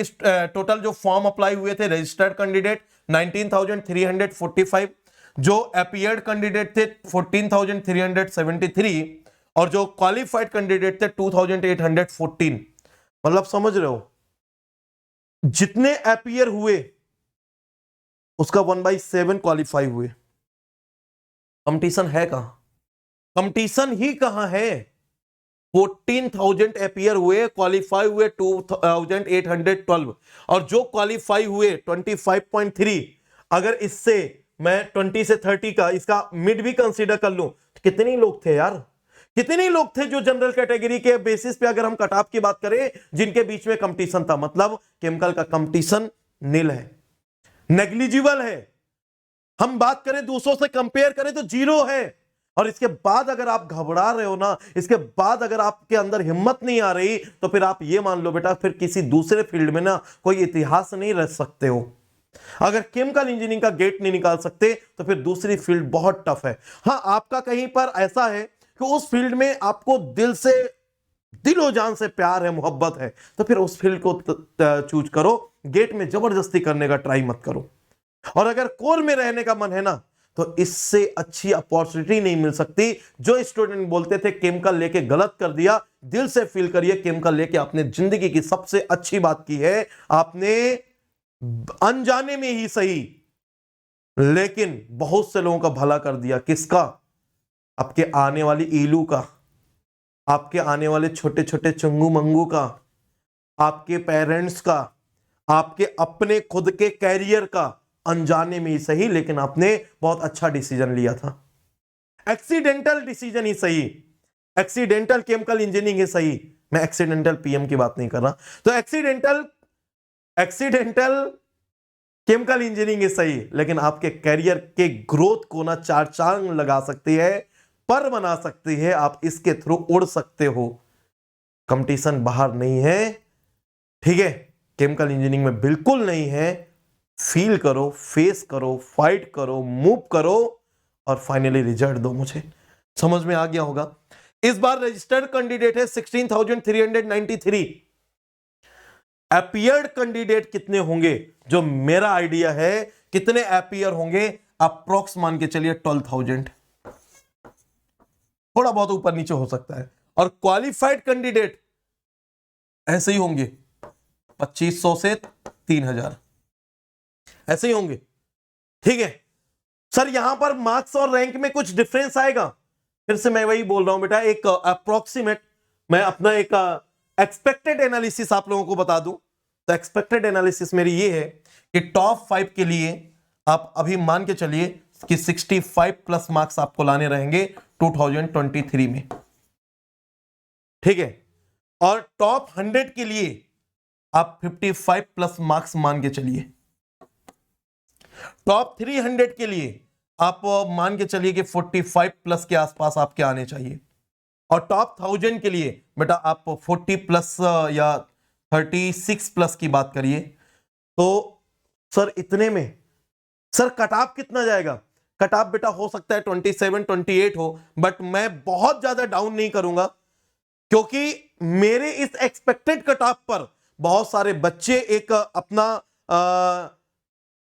टोटल जो फॉर्म अप्लाई हुए थे रजिस्टर्ड कैंडिडेट 19,345, जो अपीयर्ड कैंडिडेट थे 14,373, और जो क्वालिफाइड कैंडिडेट थे 2,814। मतलब समझ रहे हो, जितने अपीयर हुए उसका 1/7 क्वालिफाई हुए। कंपटीशन है कहां? कंपटीशन ही कहां है? 14,000 अपीयर हुए, क्वालिफाई हुए 2,812, और जो क्वालिफाई हुए 25.3, अगर इससे मैं 20 से 30 का इसका मिड भी कंसीडर कर लूं, तो कितने ही लोग थे यार, कितने ही लोग थे जो जनरल कैटेगरी के बेसिस पे, अगर हम कट ऑफ की बात करें, जिनके बीच में कंपटीशन था। मतलब केमिकल का कंपटीशन नील है, नेग्लिजिबल है। हम बात करें दूसरों से कंपेयर करें तो जीरो है। और इसके बाद अगर आप घबरा रहे हो ना, इसके बाद अगर आपके अंदर हिम्मत नहीं आ रही, तो फिर आप ये मान लो बेटा, फिर किसी दूसरे फील्ड में ना कोई इतिहास नहीं रच सकते हो। अगर केमिकल इंजीनियरिंग का गेट नहीं निकाल सकते तो फिर दूसरी फील्ड बहुत टफ है। हाँ, आपका कहीं पर ऐसा है कि उस फील्ड में आपको दिलो जान से प्यार है, मोहब्बत है, तो फिर उस फील्ड को चूज करो। गेट में जबरदस्ती करने का ट्राई मत करो। और अगर कोर में रहने का मन है ना, तो इससे अच्छी अपॉर्चुनिटी नहीं मिल सकती। जो स्टूडेंट बोलते थे केमिकल लेके गलत कर दिया, दिल से फील करिए, केमिकल लेके आपने जिंदगी की सबसे अच्छी बात की है। आपने अनजाने में ही सही, लेकिन बहुत से लोगों का भला कर दिया। किसका? आपके आने वाली ईलू का, आपके आने वाले छोटे छोटे चंगू मंगू का, आपके पेरेंट्स का, आपके अपने खुद के कैरियर का। अनजाने में ही सही, लेकिन आपने बहुत अच्छा डिसीजन लिया था। एक्सीडेंटल डिसीजन ही सही, एक्सीडेंटल केमिकल इंजीनियरिंग ही सही। मैं एक्सीडेंटल पीएम की बात नहीं कर रहा। तो एक्सीडेंटल केमिकल इंजीनियरिंग ही सही, लेकिन आपके कैरियर के ग्रोथ को ना चार चांद लगा सकती है, पर बना सकती है। आप इसके थ्रू उड़ सकते हो। कंपटीशन बाहर नहीं है, ठीक है, केमिकल इंजीनियरिंग में बिल्कुल नहीं है। फील करो, फेस करो, फाइट करो, मूव करो, और फाइनली रिजल्ट दो। मुझे समझ में आ गया होगा। इस बार रजिस्टर्ड कैंडिडेट है 16,393। अपीयर्ड कैंडिडेट कितने होंगे? जो मेरा आइडिया है कितने अपीयर होंगे, अप्रोक्स मान के चलिए 12,000, थोड़ा बहुत ऊपर नीचे हो सकता है। और क्वालिफाइड कैंडिडेट ऐसे ही होंगे 2,500 से 3,000, ऐसे ही होंगे, ठीक है। सर यहां पर मार्क्स और रैंक में कुछ डिफरेंस आएगा? फिर से मैं वही बोल रहा हूं बेटा, एक अप्रोक्सीमेट, मैं अपना एक एक्सपेक्टेड एनालिसिस आप लोगों को बता दूं। तो एक्सपेक्टेड एनालिसिस मेरी ये है कि टॉप 5 के लिए आप अभी मान के चलिए कि 65 प्लस मार्क्स आपको लाने रहेंगे 2023 में, ठीक है। और टॉप 100 के लिए आप 55 प्लस मार्क्स मान के चलिए। टॉप 300 के लिए आप मान के चलिए कि 45 प्लस के आसपास आपके आने चाहिए। और टॉप 1000 के लिए बेटा आप 40 प्लस या 36 प्लस की बात करिए। तो सर इतने में सर कट ऑफ कितना जाएगा? कट ऑफ बेटा हो सकता है 27 28 हो, बट मैं बहुत ज्यादा डाउन नहीं करूंगा, क्योंकि मेरे इस एक्सपेक्टेड कट ऑफ पर बहुत सारे बच्चे एक अपना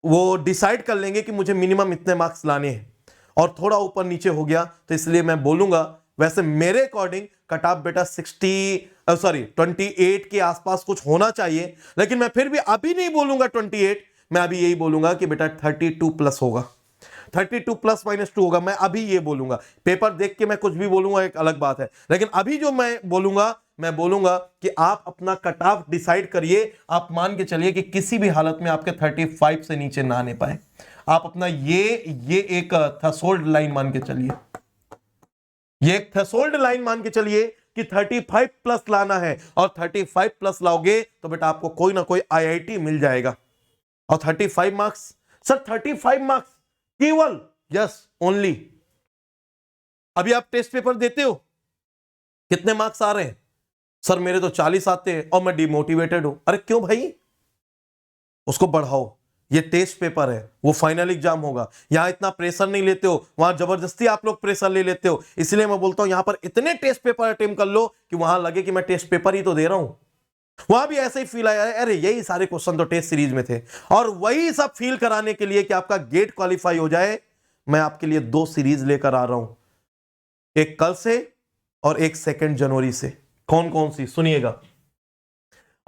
वो डिसाइड कर लेंगे कि मुझे मिनिमम इतने मार्क्स लाने हैं, और थोड़ा ऊपर नीचे हो गया तो इसलिए मैं बोलूंगा। वैसे मेरे अकॉर्डिंग कट ऑफ बेटा 28 के आसपास कुछ होना चाहिए, लेकिन मैं फिर भी अभी नहीं बोलूंगा 28, मैं अभी यही बोलूंगा कि बेटा 32 प्लस होगा, 32 प्लस -2 होगा। मैं अभी ये बोलूंगा, पेपर देख के मैं कुछ भी बोलूंगा एक अलग बात है, लेकिन अभी जो मैं बोलूंगा कि आप अपना कट ऑफ डिसाइड करिए। आप मान के चलिए कि किसी भी हालत में आपके 35 से नीचे ना आने पाए। आप अपना ये एक थ्रेशोल्ड लाइन मान के चलिए, ये एक थ्रेशोल्ड लाइन मान के चलिए कि 35 प्लस लाना है, और 35 प्लस लाओगे तो बेटा आपको कोई ना कोई आईआईटी मिल जाएगा। और 35 मार्क्स, सर 35 मार्क्स केवल, यस ओनली। अभी आप टेस्ट पेपर देते हो, कितने मार्क्स आ रहे हैं? सर मेरे तो 40 आते हैं और मैं डिमोटिवेटेड हूं। अरे क्यों भाई, उसको बढ़ाओ। ये टेस्ट पेपर है, वो फाइनल एग्जाम होगा। यहां इतना प्रेशर नहीं लेते हो, वहां जबरदस्ती आप लोग प्रेशर ले लेते हो। इसलिए मैं बोलता हूं यहां पर इतने टेस्ट पेपर अटेम्प्ट कर लो कि वहां लगे कि मैं टेस्ट पेपर ही तो दे रहा हूं। वहां भी ऐसे ही फील आया, अरे यही सारे क्वेश्चन तो टेस्ट सीरीज में थे। और वही सब फील कराने के लिए कि आपका गेट क्वालिफाई हो जाए, मैं आपके लिए 2 सीरीज लेकर आ रहा हूं, एक कल से और एक 2 जनवरी से। कौन कौन सी, सुनिएगा।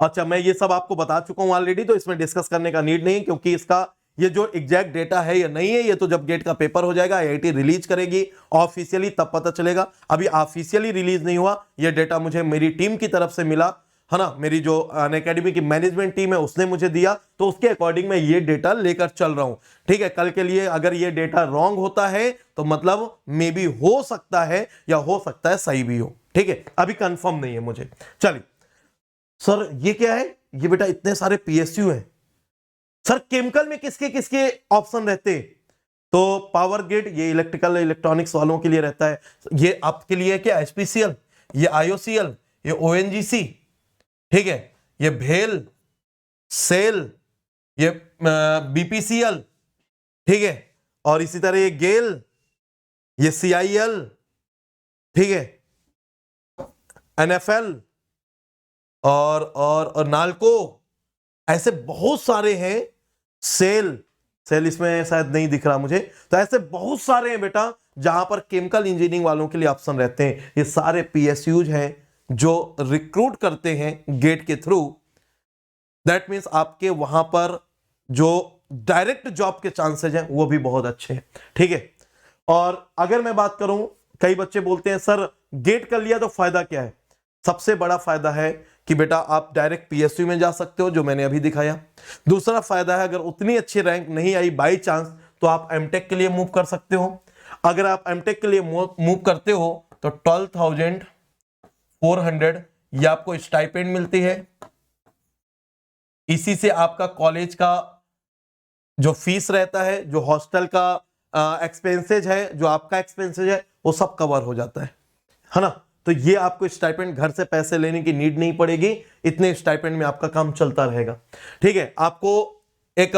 अच्छा, मैं ये सब आपको बता चुका हूं ऑलरेडी, तो इसमें डिस्कस करने का नीड नहीं, क्योंकि इसका ये जो एग्जैक्ट डेटा है या नहीं है, ये तो जब गेट का पेपर हो जाएगा, आईआईटी रिलीज करेगी ऑफिशियली, तब पता चलेगा। अभी ऑफिशियली रिलीज नहीं हुआ, ये डेटा मुझे मेरी टीम की तरफ से मिला है ना, मेरी जो अनअकैडमी की मैनेजमेंट टीम है उसने मुझे दिया, तो उसके अकॉर्डिंग मैं ये डेटा लेकर चल रहा हूं। ठीक है, कल के लिए अगर ये डेटा रॉन्ग होता है तो मतलब मे बी हो सकता है, या हो सकता है सही भी हो। ठीक है, अभी कंफर्म नहीं है मुझे। चलिए सर, ये क्या है? ये बेटा इतने सारे पीएसयू हैं सर, केमिकल में किसके किसके ऑप्शन रहते हैं? तो पावर ग्रिड, ये इलेक्ट्रिकल इलेक्ट्रॉनिक्स वालों के लिए रहता है। ये आपके लिए क्या? एचपीसीएल, ये आईओसीएल, ये ओएनजीसी, ठीक है, ये भेल, सेल, ये बीपीसीएल, ठीक है, और इसी तरह ये गेल, ये सीआईएल, ठीक है, एनएफएल और नाल्को, ऐसे बहुत सारे हैं। सेल, सेल इसमें शायद नहीं दिख रहा मुझे, तो ऐसे बहुत सारे हैं बेटा जहां पर केमिकल इंजीनियरिंग वालों के लिए ऑप्शन रहते हैं। ये सारे पीएसयूज हैं जो रिक्रूट करते हैं गेट के थ्रू। दैट मीन्स आपके वहां पर जो डायरेक्ट जॉब के चांसेस हैं वो भी बहुत अच्छे हैं। ठीक है, और अगर मैं बात करूं, कई बच्चे बोलते हैं सर गेट कर लिया तो फायदा क्या है? सबसे बड़ा फायदा है कि बेटा आप डायरेक्ट पीएसयू में जा सकते हो, जो मैंने अभी दिखाया। दूसरा फायदा है, अगर उतनी अच्छी रैंक नहीं आई बाई चांस, तो आप एमटेक के लिए मूव कर सकते हो। अगर आप एमटेक के लिए मूव करते हो तो 12,400 ये आपको स्टाइपेंड मिलती है। इसी से आपका कॉलेज का जो फीस रहता है, जो हॉस्टल का एक्सपेंसेज है, जो आपका एक्सपेंसेज है, वो सब कवर हो जाता है ना। तो ये आपको स्टाइपेंड, घर से पैसे लेने की नीड नहीं पड़ेगी, इतने स्टाइपेंड में आपका काम चलता रहेगा। ठीक है, आपको एक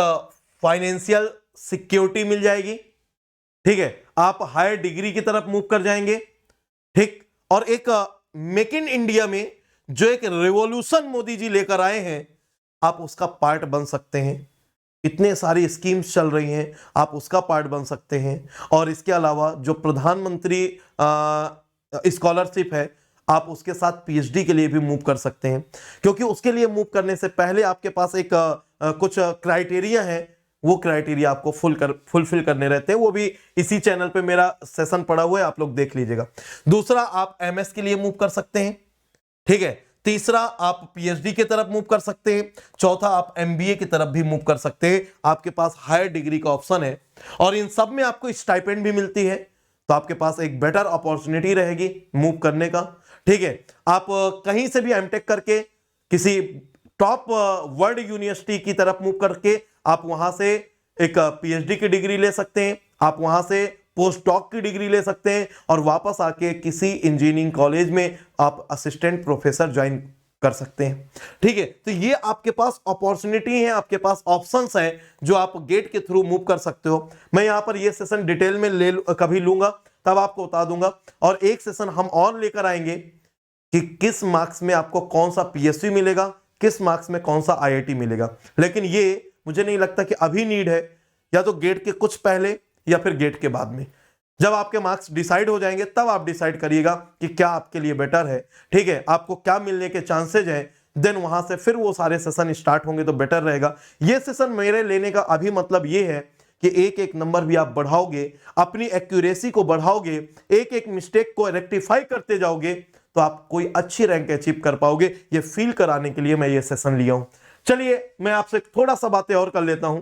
फाइनेंशियल सिक्योरिटी मिल जाएगी। ठीक है, आप हायर डिग्री की तरफ मूव कर जाएंगे। ठीक, और एक मेक इन इंडिया में जो एक रिवॉल्यूशन मोदी जी लेकर आए हैं, आप उसका पार्ट बन सकते हैं। इतने सारी स्कीम्स चल रही हैं, आप उसका पार्ट बन सकते हैं। और इसके अलावा जो प्रधानमंत्री स्कॉलरशिप है, आप उसके साथ पीएचडी के लिए भी मूव कर सकते हैं, क्योंकि उसके लिए मूव करने से पहले आपके पास एक कुछ क्राइटेरिया है, वो क्राइटेरिया आपको फुलफिल करने रहते हैं। वो भी इसी चैनल पे मेरा सेशन पड़ा हुआ है, आप लोग देख लीजिएगा। दूसरा, आप एमएस के लिए मूव कर सकते हैं। ठीक है, तीसरा, आप पीएचडी की तरफ मूव कर सकते हैं। चौथा, आप एमबीए की तरफ भी मूव कर सकते हैं, आपके पास हायर डिग्री का ऑप्शन है। और इन सब में आपको स्टाइपेंड भी मिलती है, तो आपके पास एक बेटर अपॉर्चुनिटी रहेगी मूव करने का। ठीक है, आप कहीं से भी एमटेक करके किसी टॉप वर्ल्ड यूनिवर्सिटी की तरफ मूव करके आप वहां से एक पीएचडी की डिग्री ले सकते हैं, आप वहां से पोस्ट डॉक की डिग्री ले सकते हैं, और वापस आके किसी इंजीनियरिंग कॉलेज में आप असिस्टेंट प्रोफेसर ज्वाइन कर सकते हैं। ठीक है, तो ये आपके पास अपॉर्चुनिटी है, आपके पास ऑप्शंस हैं जो आप गेट के थ्रू मूव कर सकते हो। मैं यहां पर ये सेशन डिटेल में कभी लूंगा, तब आपको बता दूंगा। और एक सेशन हम और लेकर आएंगे कि किस मार्क्स में आपको कौन सा पीएसयू मिलेगा, किस मार्क्स में कौन सा आईआईटी मिलेगा। लेकिन ये मुझे नहीं लगता कि अभी नीड है, या तो गेट के कुछ पहले या फिर गेट के बाद में। जब आपके मार्क्स डिसाइड हो जाएंगे तब आप डिसाइड करिएगा कि क्या आपके लिए बेटर है। ठीक है, आपको क्या मिलने के चांसेज हैं, देन वहां से फिर वो सारे सेशन स्टार्ट होंगे तो बेटर रहेगा। ये सेशन मेरे लेने का अभी मतलब ये है कि एक एक नंबर भी आप बढ़ाओगे, अपनी एक्यूरेसी को बढ़ाओगे, एक एक मिस्टेक को रेक्टिफाई करते जाओगे, तो आप कोई अच्छी रैंक अचीव कर पाओगे। ये फील कराने के लिए मैं ये सेशन लिया हूं। चलिए, मैं आपसे थोड़ा सा बातें और कर लेता हूं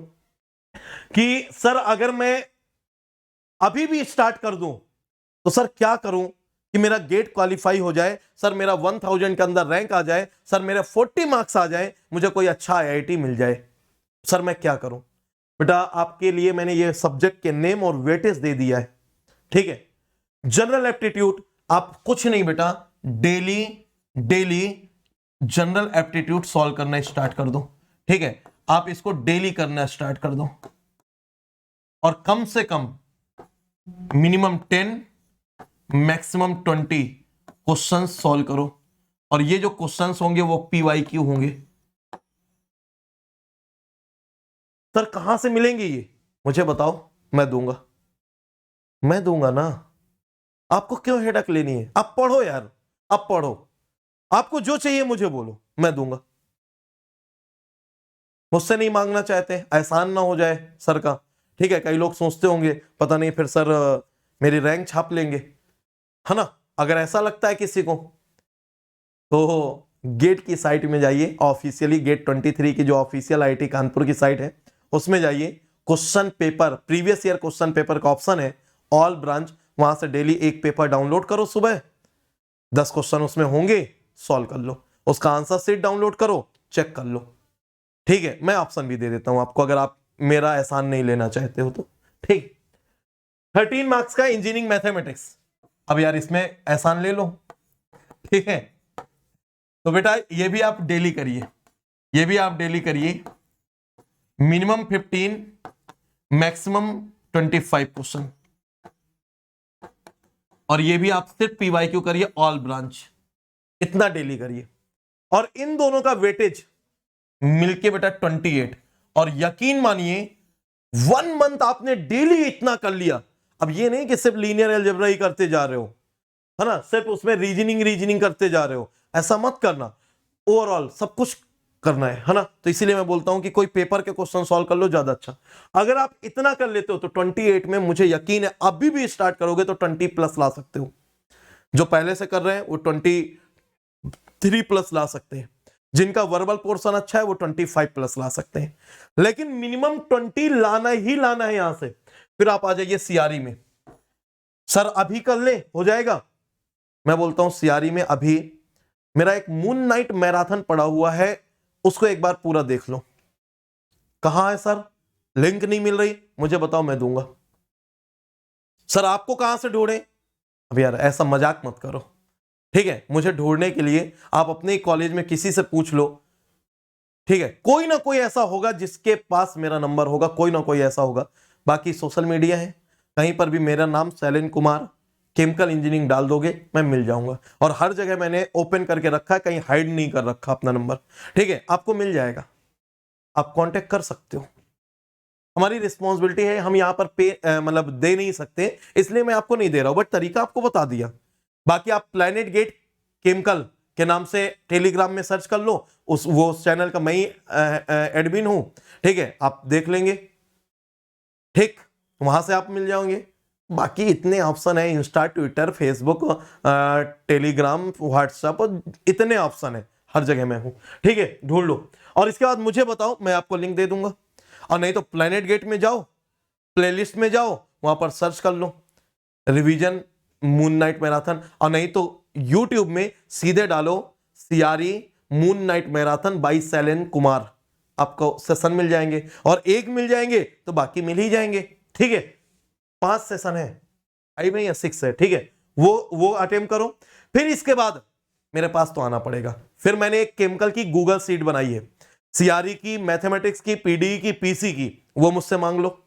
कि सर अगर मैं अभी भी स्टार्ट कर दूं तो सर क्या करूं कि मेरा गेट क्वालिफाई हो जाए, सर मेरा 1000 के अंदर रैंक आ जाए, सर मेरे 40 मार्क्स आ जाए, मुझे कोई अच्छा आईआईटी मिल जाए, सर मैं क्या करूं? बेटा, आपके लिए मैंने ये सब्जेक्ट के नेम और वेटेज दे दिया है। ठीक है, जनरल एप्टीट्यूड, आप कुछ नहीं बेटा, daily daily general aptitude solve करना स्टार्ट कर दो। ठीक है, आप इसको डेली करना स्टार्ट कर दो, और कम से कम मिनिमम 10 मैक्सिमम 20 क्वेश्चन सॉल्व करो। और ये जो क्वेश्चंस होंगे वो पीवाईक्यू होंगे। सर कहां से मिलेंगे ये, मुझे बताओ, मैं दूंगा ना। आपको क्यों हेडक लेनी है? आप पढ़ो यार, आप पढ़ो, आपको जो चाहिए मुझे बोलो, मैं दूंगा। मुझसे नहीं मांगना चाहते, एहसान ना हो जाए सर का, ठीक है। कई लोग सोचते होंगे पता नहीं फिर सर मेरी रैंक छाप लेंगे, है ना। अगर ऐसा लगता है किसी को तो गेट की साइट में जाइए, ऑफिशियली गेट 23 की जो ऑफिशियल आईआईटी कानपुर की साइट है उसमें जाइए, question paper, previous year question paper का ऑप्शन है, ऑल ब्रांच, वहां से डेली एक पेपर डाउनलोड करो, सुबह 10 क्वेश्चन उसमें होंगे, सॉल्व कर लो, उसका आंसर शीट डाउनलोड करो, चेक कर लो, ठीक है। मैं ऑप्शन भी दे देता हूं आपको अगर आप मेरा एहसान नहीं लेना चाहते हो तो, ठीक। 13 मार्क्स का इंजीनियरिंग मैथमेटिक्स, अब यार इसमें एहसान ले लो, ठीक है। तो बेटा ये भी आप डेली करिए, ये भी आप डेली करिए, मिनिमम 15 मैक्सिमम 25 क्वेश्चन, और ये भी आप सिर्फ पीवाईक्यू करिए ऑल ब्रांच, इतना डेली करिए, और इन दोनों का वेटेज मिलके बेटा 28, और यकीन मानिए 1 मंथ आपने डेली इतना कर लिया। अब ये नहीं कि सिर्फ लीनियर अलजेब्रा ही करते जा रहे हो, है ना, सिर्फ उसमें रीजनिंग करते जा रहे हो, ऐसा मत करना, ओवरऑल सब कुछ करना है ना। तो इसीलिए मैं बोलता हूं कि कोई पेपर के क्वेश्चन सॉल्व कर लो, ज्यादा अच्छा। अगर आप इतना कर लेते हो तो 28 में मुझे यकीन है अभी भी स्टार्ट करोगे तो 20+ ला सकते हो, जो पहले से कर रहे हैं वो 23+ ला सकते हैं, जिनका वर्बल पोर्शन अच्छा है वो 25+ ला सकते हैं, लेकिन मिनिमम 20 लाना ही लाना है यहां से। फिर आप आ जाइए सीआरई में, सर अभी कर ले हो जाएगा, मैं बोलता हूं सीआरई में अभी मेरा एक मून नाइट मैराथन पड़ा हुआ है, उसको एक बार पूरा देख लो। कहां है सर, लिंक नहीं मिल रही, मुझे बताओ मैं दूंगा। सर आपको कहां से ढूंढे, अब यार ऐसा मजाक मत करो, ठीक है। मुझे ढूंढने के लिए आप अपने कॉलेज में किसी से पूछ लो, ठीक है, कोई ना कोई ऐसा होगा जिसके पास मेरा नंबर होगा, कोई ना कोई ऐसा होगा। बाकी सोशल मीडिया है, कहीं पर भी मेरा नाम शैलेंद्र कुमार केमिकल इंजीनियरिंग डाल दोगे मैं मिल जाऊंगा, और हर जगह मैंने ओपन करके रखा है, कहीं हाइड नहीं कर रखा अपना नंबर, ठीक है, आपको मिल जाएगा, आप कांटेक्ट कर सकते हो। हमारी रिस्पॉन्सिबिलिटी है, हम यहां पर मतलब दे नहीं सकते, इसलिए मैं आपको नहीं दे रहा हूं, बट तरीका आपको बता दिया। बाकी आप प्लैनेट गेट केमिकल के नाम से टेलीग्राम में सर्च कर लो, उस चैनल का मैं ही एडमिन हूं, ठीक है, आप देख लेंगे, ठीक, वहां से आप मिल जाओगे। बाकी इतने ऑप्शन है, Insta, Twitter, Facebook, Telegram, WhatsApp, इतने ऑप्शन है, हर जगह मैं हूं, ठीक है, ढूंढ लो, और इसके बाद मुझे बताओ, मैं आपको लिंक दे दूंगा। और नहीं तो प्लैनेट गेट में जाओ, प्लेलिस्ट में जाओ, वहां पर सर्च कर लो रिवीजन मून नाइट मैराथन, और नहीं तो यूट्यूब में सीधे डालो CRE moon night marathon by Shailendra Kumar, आपको सेशन मिल जाएंगे, और एक मिल जाएंगे तो बाकी मिल ही जाएंगे, ठीक है। 5 सेशन है, 5 में या 6 है, ठीक है, वो अटेम्प्ट करो। फिर इसके बाद मेरे पास तो आना पड़ेगा, फिर मैंने एक केमिकल की गूगल सीट बनाई है, सीआरई की, मैथमेटिक्स की, पीडी की, पीसी की, वो मुझसे मांग लो,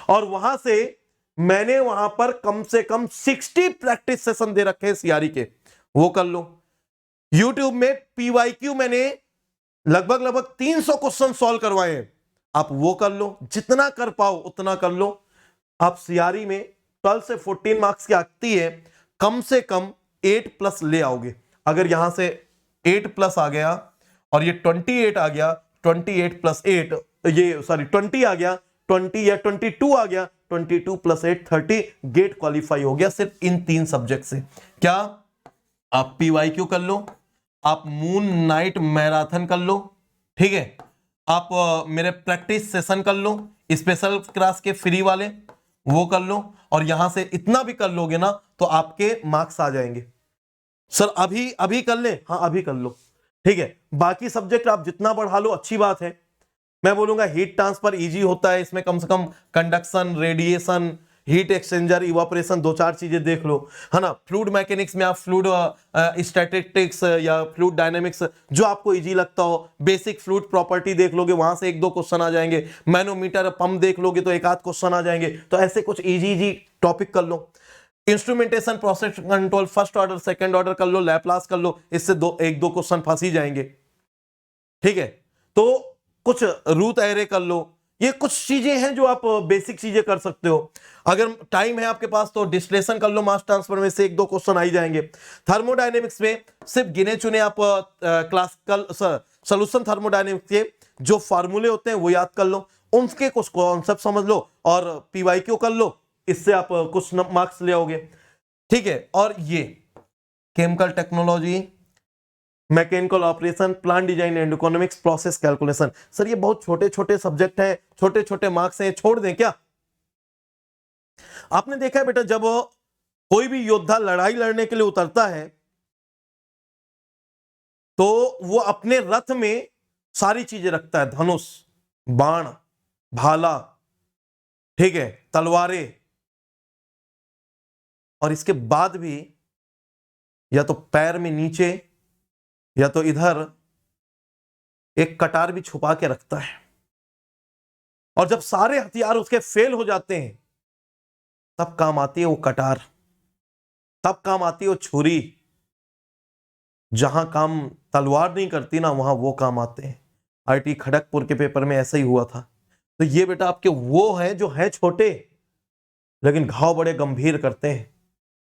और वहां से मैंने वहां पर कम से कम 60 प्रैक्टिस सेशन दे रखे हैं सीआरई के, वो कर लो। यूट्यूब में पीवाईक्यू मैंने लगभग 300 क्वेश्चन सॉल्व करवाए हैं, आप वो कर लो, जितना कर पाओ उतना कर लो। आप सीआरई में 12 से 14 मार्क्स की आती है, कम से कम 8+ ले आओगे। अगर यहां से 8+ आ गया और ये 28 आ गया, 28 + 8, ये सॉरी 20 आ गया, 20 या 22 आ गया, 22 + 8 30, गेट क्वालिफाई हो गया सिर्फ इन 3 सब्जेक्ट से। क्या आप पीवाईक्यू कर लो, आप मून नाइट मैराथन कर लो, ठीक है, आप मेरे प्रैक्टिस सेशन कर लो, स्पेशल क्लास के फ्री वाले वो कर लो, और यहां से इतना भी कर लोगे ना तो आपके मार्क्स आ जाएंगे। सर अभी कर ले, हाँ अभी कर लो, ठीक है। बाकी सब्जेक्ट आप जितना बढ़ा लो अच्छी बात है। मैं बोलूंगा हीट ट्रांसफर इजी होता है, इसमें कम से कम conduction, radiation, heat exchanger, evaporation, 2-4 चीजें देख लो, है ना। फ्लूइड मैकेनिक्स में आप फ्लूइड स्टैटिस्टिक्स या फ्लूइड डायनेमिक्स, जो आपको इजी लगता हो, बेसिक फ्लूइड प्रॉपर्टी देख लोगे, वहां से 1-2 क्वेश्चन आ जाएंगे। मैनोमीटर, पंप देख लोगे तो 1-8 क्वेश्चन आ जाएंगे। तो ऐसे कुछ इजी टॉपिक कर लो। Instrumentation, process control, first order, second order कर लो, लैप्लास कर लो, इससे 1-2 क्वेश्चन फंस ही जाएंगे, ठीक है। तो कुछ रूट एरे कर लो, ये कुछ चीजें हैं जो आप बेसिक चीजें कर सकते हो। अगर टाइम है आपके पास तो डिस्टिलेशन कर लो, मास ट्रांसफर में से 1-2 क्वेश्चन आ ही जाएंगे। थर्मोडायनेमिक्स में सिर्फ गिने चुने आप क्लासिकल सॉल्यूशन थर्मोडायनेमिक्स के जो फार्मूले होते हैं वो याद कर लो, उनके कुछ कॉन्सेप्ट समझ लो और पीवाईक्यू कर लो, इससे आप कुछ मार्क्स ले आओगे। ठीक है, और ये chemical technology, mechanical operation, plant design and economics, process calculation. Sir ये बहुत छोटे छोटे सब्जेक्ट हैं, छोटे छोटे मार्क्स हैं, छोड़ दें क्या? आपने देखा है बेटा, जब कोई भी योद्धा लड़ाई लड़ने के लिए उतरता है तो वो अपने रथ में सारी चीजें रखता है, धनुष, बाण, भाला, ठीक है, तलवारें, और इसके बाद भी या तो पैर में नीचे या तो इधर एक कटार भी छुपा के रखता है। और जब सारे हथियार उसके फेल हो जाते हैं तब काम आती है वो कटार, तब काम आती है वो छुरी। जहां काम तलवार नहीं करती ना, वहां वो काम आते हैं। आईटी खड़गपुर के पेपर में ऐसा ही हुआ था। तो ये बेटा आपके वो हैं जो हैं छोटे लेकिन घाव बड़े गंभीर करते हैं।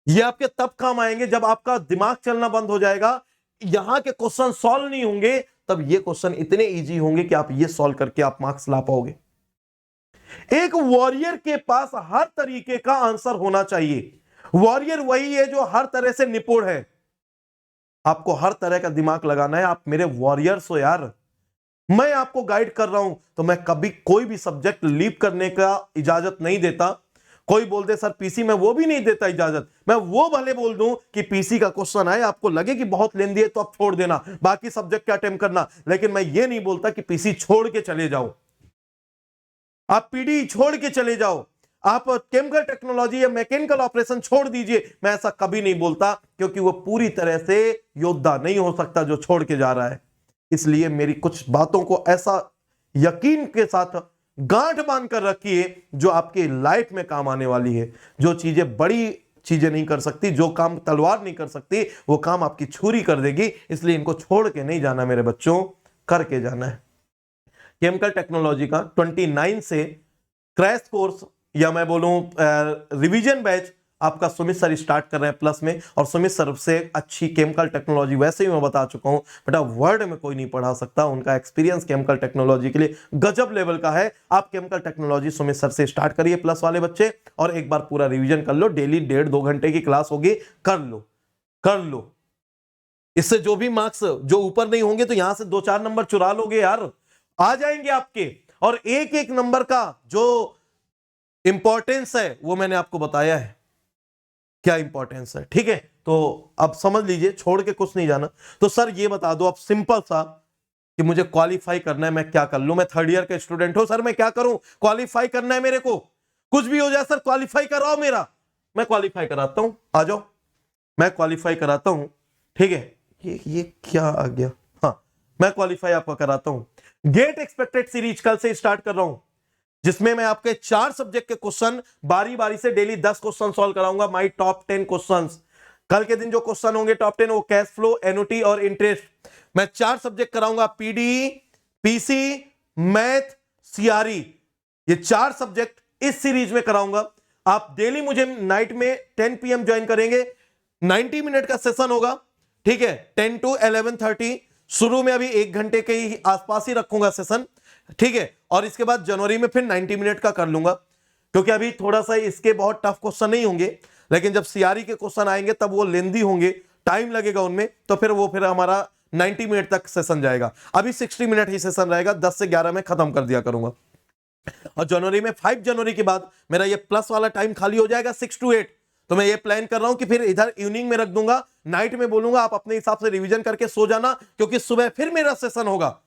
ये आपके तब काम आएंगे जब आपका दिमाग चलना बंद हो जाएगा, यहां के क्वेश्चन सॉल्व नहीं होंगे, तब ये क्वेश्चन इतने इजी होंगे कि आप ये सॉल्व करके आप मार्क्स ला पाओगे। एक वॉरियर के पास हर तरीके का आंसर होना चाहिए। वॉरियर वही है जो हर तरह से निपुण है। आपको हर तरह का दिमाग लगाना है, आप मेरे वॉरियर्स हो यार। मैं आपको गाइड कर रहा हूं तो मैं कभी कोई भी सब्जेक्ट लीव करने का इजाजत नहीं देता। कोई बोल दे सर पीसी, मैं वो भी नहीं देता इजाजत। मैं वो भले बोल दूं कि पीसी का क्वेश्चन आए, आपको लगे कि बहुत लेंदी है तो आप छोड़ देना, बाकी सब्जेक्ट का अटेम्प्ट करना, लेकिन मैं ये नहीं बोलता कि पीसी छोड़ के चले जाओ, आप पीडी छोड़ के चले जाओ, आप केमिकल टेक्नोलॉजी या मैकेनिकल ऑपरेशन छोड़ दीजिए। मैं ऐसा कभी नहीं बोलता, क्योंकि वो पूरी तरह से योद्धा नहीं हो सकता जो छोड़ के जा रहा है। इसलिए मेरी कुछ बातों को ऐसा यकीन के साथ गांठ बांध कर रखिए जो आपके लाइफ में काम आने वाली है। जो चीजें बड़ी चीजें नहीं कर सकती, जो काम तलवार नहीं कर सकती, वो काम आपकी छुरी कर देगी। इसलिए इनको छोड़ के नहीं जाना मेरे बच्चों, करके जाना है। केमिकल टेक्नोलॉजी का 29 से क्रैश कोर्स या मैं बोलूं रिवीजन बैच आपका सुमित सर स्टार्ट कर रहे हैं प्लस में। और सुमित सर से अच्छी केमिकल टेक्नोलॉजी वैसे ही मैं बता चुका हूं बेटा, वर्ड में कोई नहीं पढ़ा सकता। उनका एक्सपीरियंस केमिकल टेक्नोलॉजी के लिए गजब लेवल का है। आप केमिकल टेक्नोलॉजी सुमित सर से स्टार्ट करिए प्लस वाले बच्चे, और एक बार पूरा रिवीजन कर लो। डेली 1.5-2 घंटे की क्लास होगी, कर लो कर लो। इससे जो भी मार्क्स जो ऊपर नहीं होंगे तो यहां से 2-4 नंबर चुरा लोगे यार, आ जाएंगे आपके। और एक एक नंबर का जो इंपॉर्टेंस है वो मैंने आपको बताया है, क्या इंपॉर्टेंस है। ठीक है, तो अब समझ लीजिए, छोड़ के कुछ नहीं जाना। तो सर ये बता दो आप सिंपल सा कि मुझे क्वालिफाई करना है, मैं क्या कर लूं? मैं 3rd ईयर का स्टूडेंट हूं सर, मैं क्या करूं? क्वालिफाई करना है मेरे को, कुछ भी हो जाए सर क्वालिफाई कराओ मेरा। मैं क्वालिफाई कराता हूं, आ जाओ, मैं क्वालिफाई कराता हूं। ठीक है, ये क्या आ गया? हाँ, मैं क्वालिफाई आपका कराता हूं। गेट एक्सपेक्टेड सीरीज कल से स्टार्ट कर रहा हूं, जिसमें मैं आपके 4 सब्जेक्ट के क्वेश्चन बारी बारी से डेली 10 क्वेश्चन सॉल्व कराऊंगा। माई टॉप 10 क्वेश्चंस, कल के दिन जो क्वेश्चन होंगे टॉप 10 वो कैश फ्लो, एनओटी और इंटरेस्ट। मैं 4 सब्जेक्ट कराऊंगा, पीडी, पीसी, मैथ, सीआरई, ये 4 सब्जेक्ट इस सीरीज में कराऊंगा। आप डेली मुझे नाइट में 10 PM ज्वाइन करेंगे, 90 मिनट का सेशन होगा। ठीक है, 10 to 11:30। शुरू में अभी 1 घंटे के ही आसपास ही रखूंगा सेशन। ठीक है, और इसके बाद जनवरी में फिर 90 मिनट का कर लूंगा, क्योंकि अभी थोड़ा सा इसके बहुत टफ क्वेश्चन नहीं होंगे, लेकिन जब सीआरई के क्वेश्चन आएंगे तब वो लेंदी होंगे, टाइम लगेगा उनमें, तो फिर हमारा 90 मिनट तक सेशन जाएगा। अभी 60 मिनट ही सेशन रहेगा, 10 से 11 में खत्म कर दिया करूंगा। और जनवरी में 5 जनवरी के बाद मेरा ये प्लस वाला टाइम खाली हो जाएगा 6 to 8। तो मैं ये प्लान कर रहा हूं कि फिर इधर इवनिंग में रख दूंगा, नाइट में बोलूंगा आप अपने हिसाब से रिवीजन करके सो जाना, क्योंकि सुबह फिर मेरा सेशन होगा,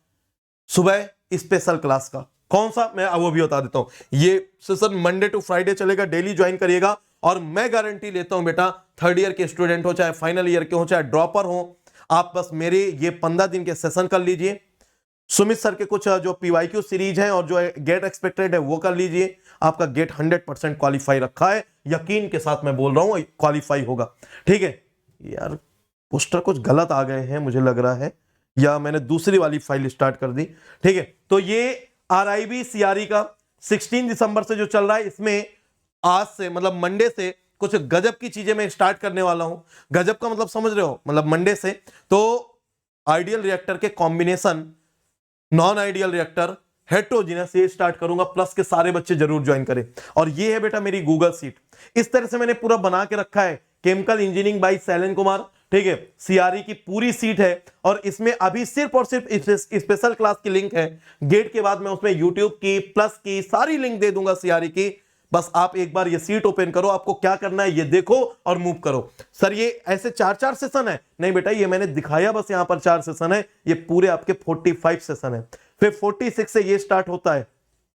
सुबह स्पेशल क्लास का। कौन सा, मैं वो भी बता देता हूं। ये सेशन मंडे टू फ्राइडे चलेगा, डेली ज्वाइन करिएगा। और मैं गारंटी लेता हूं बेटा, 3rd ईयर के स्टूडेंट हो, चाहे फाइनल ईयर के हो, चाहे ड्रॉपर हो, आप बस मेरे ये 15 दिन के सेशन कर लीजिए। सुमित सर के कुछ जो पीवाईक्यू सीरीज है और जो गेट एक्सपेक्टेड है वो कर लीजिए। आपका गेट 100% क्वालिफाई रखा है, यकीन के साथ मैं बोल रहा हूं क्वालिफाई होगा। ठीक है यार, पोस्टर कुछ गलत आ गए हैं मुझे लग रहा है, या मैंने दूसरी वाली फाइल स्टार्ट कर दी। ठीक है, तो ये आरआईबी सीआरई का 16 दिसंबर से जो चल रहा है, इसमें आज से मतलब मंडे से कुछ गजब की चीजें मैं स्टार्ट करने वाला हूं। गजब का मतलब समझ रहे हो, मतलब मंडे से तो आइडियल रिएक्टर के combination non ideal reactor, heterogeneous, ये स्टार्ट करूंगा। प्लस के सारे बच्चे जरूर ज्वाइन करें। और ये है बेटा मेरी गूगल सीट। इस तरह से मैंने पूरा बना के रखा है। Chemical engineering by Shailendra Kumar, ठीक है, सीआरई की पूरी सीट है। और इसमें अभी सिर्फ और सिर्फ स्पेशल क्लास की लिंक है। गेट के बाद मैं उसमें यूट्यूब की, प्लस की सारी लिंक दे दूंगा सीआरई की। बस आप एक बार ये सीट ओपन करो, आपको क्या करना है ये देखो और मूव करो। सर ये ऐसे 4-4 सेशन है? नहीं बेटा, ये मैंने दिखाया बस यहां पर 4 सेशन है, ये पूरे आपके 45 सेशन है। फिर 46 से ये स्टार्ट होता है,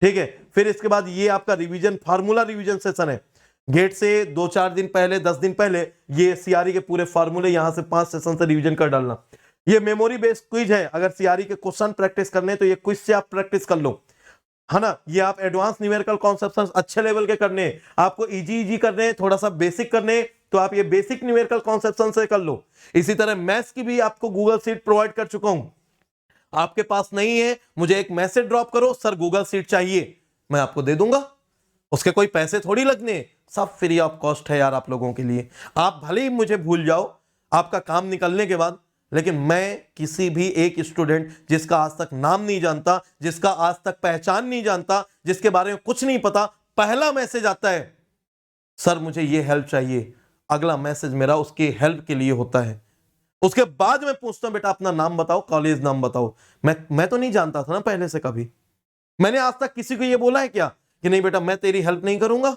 ठीक है। फिर इसके बाद ये आपका रिवीजन, फार्मूला रिवीजन सेशन है। गेट से 2-4 दिन पहले, 10 दिन पहले ये सीआरई के पूरे फार्मूले यहां से 5 सेशन से रिवीजन कर डालना। ये मेमोरी बेस्ड क्विज है। अगर सीआरई के क्वेश्चन प्रैक्टिस करने तो ये क्विज से आप प्रैक्टिस कर लो, है ना। ये आप एडवांस न्यूमेरिकल कॉन्सेप्ट्स अच्छे लेवल के करने, आपको इजी करने, थोड़ा सा बेसिक करने, तो आप ये बेसिक न्यूमेरिकल कॉन्सेप्ट्स से कर लो। इसी तरह मैथ्स की भी आपको गूगल सीट प्रोवाइड कर चुका हूं। आपके पास नहीं है, मुझे एक मैसेज ड्रॉप करो, सर गूगल सीट चाहिए, मैं आपको दे दूंगा। उसके कोई पैसे थोड़ी लगने, सब फ्री ऑफ कॉस्ट है यार आप लोगों के लिए। आप भले ही मुझे भूल जाओ आपका काम निकलने के बाद, लेकिन मैं किसी भी एक स्टूडेंट जिसका आज तक नाम नहीं जानता, जिसका आज तक पहचान नहीं जानता, जिसके बारे में कुछ नहीं पता, पहला मैसेज आता है सर मुझे ये हेल्प चाहिए, अगला मैसेज मेरा उसकी हेल्प के लिए होता है। उसके बाद मैं पूछता हूं बेटा अपना नाम बताओ, कॉलेज नाम बताओ। मैं तो नहीं जानता था ना पहले से कभी। मैंने आज तक किसी को ये बोला है क्या कि नहीं बेटा मैं तेरी हेल्प नहीं करूंगा?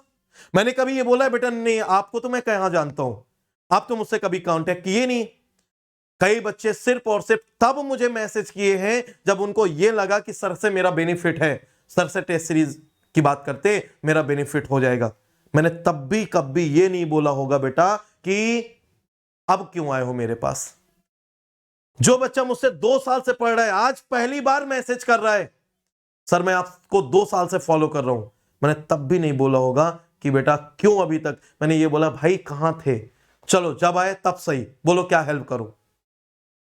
मैंने कभी ये बोला है बेटा नहीं आपको तो मैं कहां जानता हूं, आप तो मुझसे कभी कांटेक्ट किए नहीं। कई बच्चे सिर्फ और सिर्फ तब मुझे मैसेज किए हैं जब उनको यह लगा कि सर से मेरा बेनिफिट है, सर से टेस्ट सीरीज की बात करते मेरा बेनिफिट हो जाएगा। मैंने तब भी कभी ये नहीं बोला होगा बेटा कि अब क्यों आए हो मेरे पास। जो बच्चा मुझसे 2 साल से पढ़ रहा है आज पहली बार मैसेज कर रहा है सर मैं आपको 2 साल से फॉलो कर रहा हूं, मैंने तब भी नहीं बोला होगा कि बेटा क्यों अभी तक। मैंने ये बोला भाई कहां थे, चलो जब आए तब सही, बोलो क्या हेल्प करूं।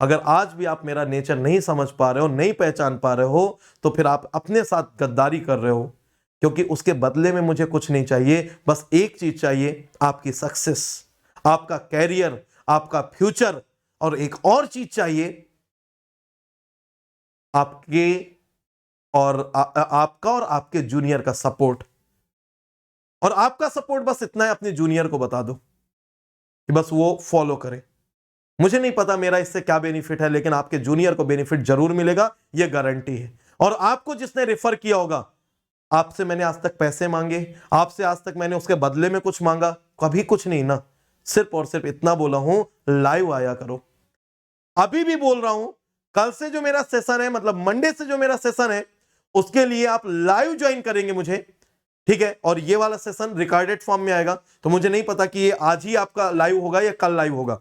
अगर आज भी आप मेरा नेचर नहीं समझ पा रहे हो, नहीं पहचान पा रहे हो, तो फिर आप अपने साथ गद्दारी कर रहे हो। क्योंकि उसके बदले में मुझे कुछ नहीं चाहिए, बस एक चीज चाहिए, आपकी सक्सेस, आपका कैरियर, आपका फ्यूचर, और एक और चीज चाहिए आपके और आपका और आपके जूनियर का सपोर्ट। और आपका सपोर्ट बस इतना है, अपने जूनियर को बता दो कि बस वो फॉलो करे। मुझे नहीं पता मेरा इससे क्या बेनिफिट है, लेकिन आपके जूनियर को बेनिफिट जरूर मिलेगा, यह गारंटी है। और आपको जिसने रेफर किया होगा, आपसे मैंने आज तक पैसे मांगे, आपसे आज तक मैंने उसके बदले में कुछ मांगा? कभी कुछ नहीं ना। सिर्फ और सिर्फ इतना बोला हूं, लाइव आया करो। अभी भी बोल रहा हूं, कल से जो मेरा सेशन है, मतलब मंडे से जो मेरा सेशन है, उसके लिए आप लाइव ज्वाइन करेंगे मुझे, ठीक है। और ये वाला सेशन रिकॉर्डेड फॉर्म में आएगा, तो मुझे नहीं पता कि ये आज ही आपका लाइव होगा या कल लाइव होगा।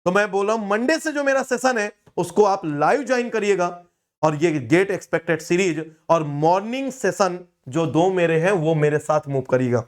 तो मैं बोल रहा हूं मंडे से जो मेरा सेशन है उसको आप लाइव ज्वाइन करिएगा। और ये गेट एक्सपेक्टेड सीरीज और मॉर्निंग सेशन जो 2 मेरे हैं वो मेरे साथ मूव करिएगा।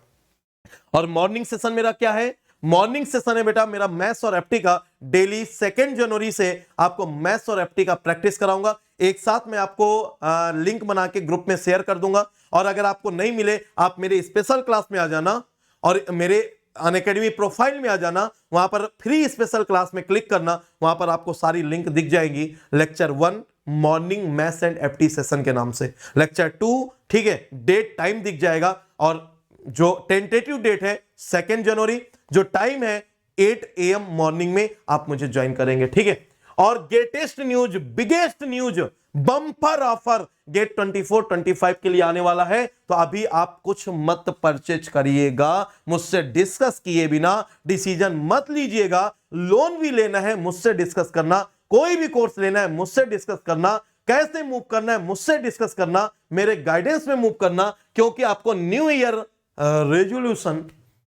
और मॉर्निंग सेशन मेरा क्या है? मॉर्निंग सेशन है बेटा मेरा मैथ्स और एप्टी का। डेली 2 जनवरी से आपको मैथ्स और एप्टी का प्रैक्टिस कराऊंगा। एक साथ मैं आपको लिंक बना के ग्रुप में शेयर कर दूंगा। और अगर आपको नहीं मिले, आप मेरे स्पेशल क्लास में आ जाना और मेरे अनअकैडमी प्रोफाइल में आ जाना, वहां पर फ्री स्पेशल क्लास में क्लिक करना, वहां पर आपको सारी लिंक दिख जाएगी। Lecture 1 morning maths and apti session के नाम से, लेक्चर 2, ठीक है, डेट टाइम दिख जाएगा। और जो टेंटेटिव डेट है 2 जनवरी, जो टाइम है 8 AM मॉर्निंग में आप मुझे ज्वाइन करेंगे, ठीक है। और greatest news, biggest news, bumper offer GATE 24-25 के लिए आने वाला है। तो अभी आप कुछ मत परचेज करिएगा, मुझसे डिस्कस किए बिना डिसीजन मत लीजिएगा। लोन भी लेना है मुझसे डिस्कस करना, कोई भी कोर्स लेना है मुझसे डिस्कस करना, कैसे मूव करना है मुझसे डिस्कस करना, मेरे गाइडेंस में मूव करना। क्योंकि आपको न्यू ईयर रेजोल्यूशन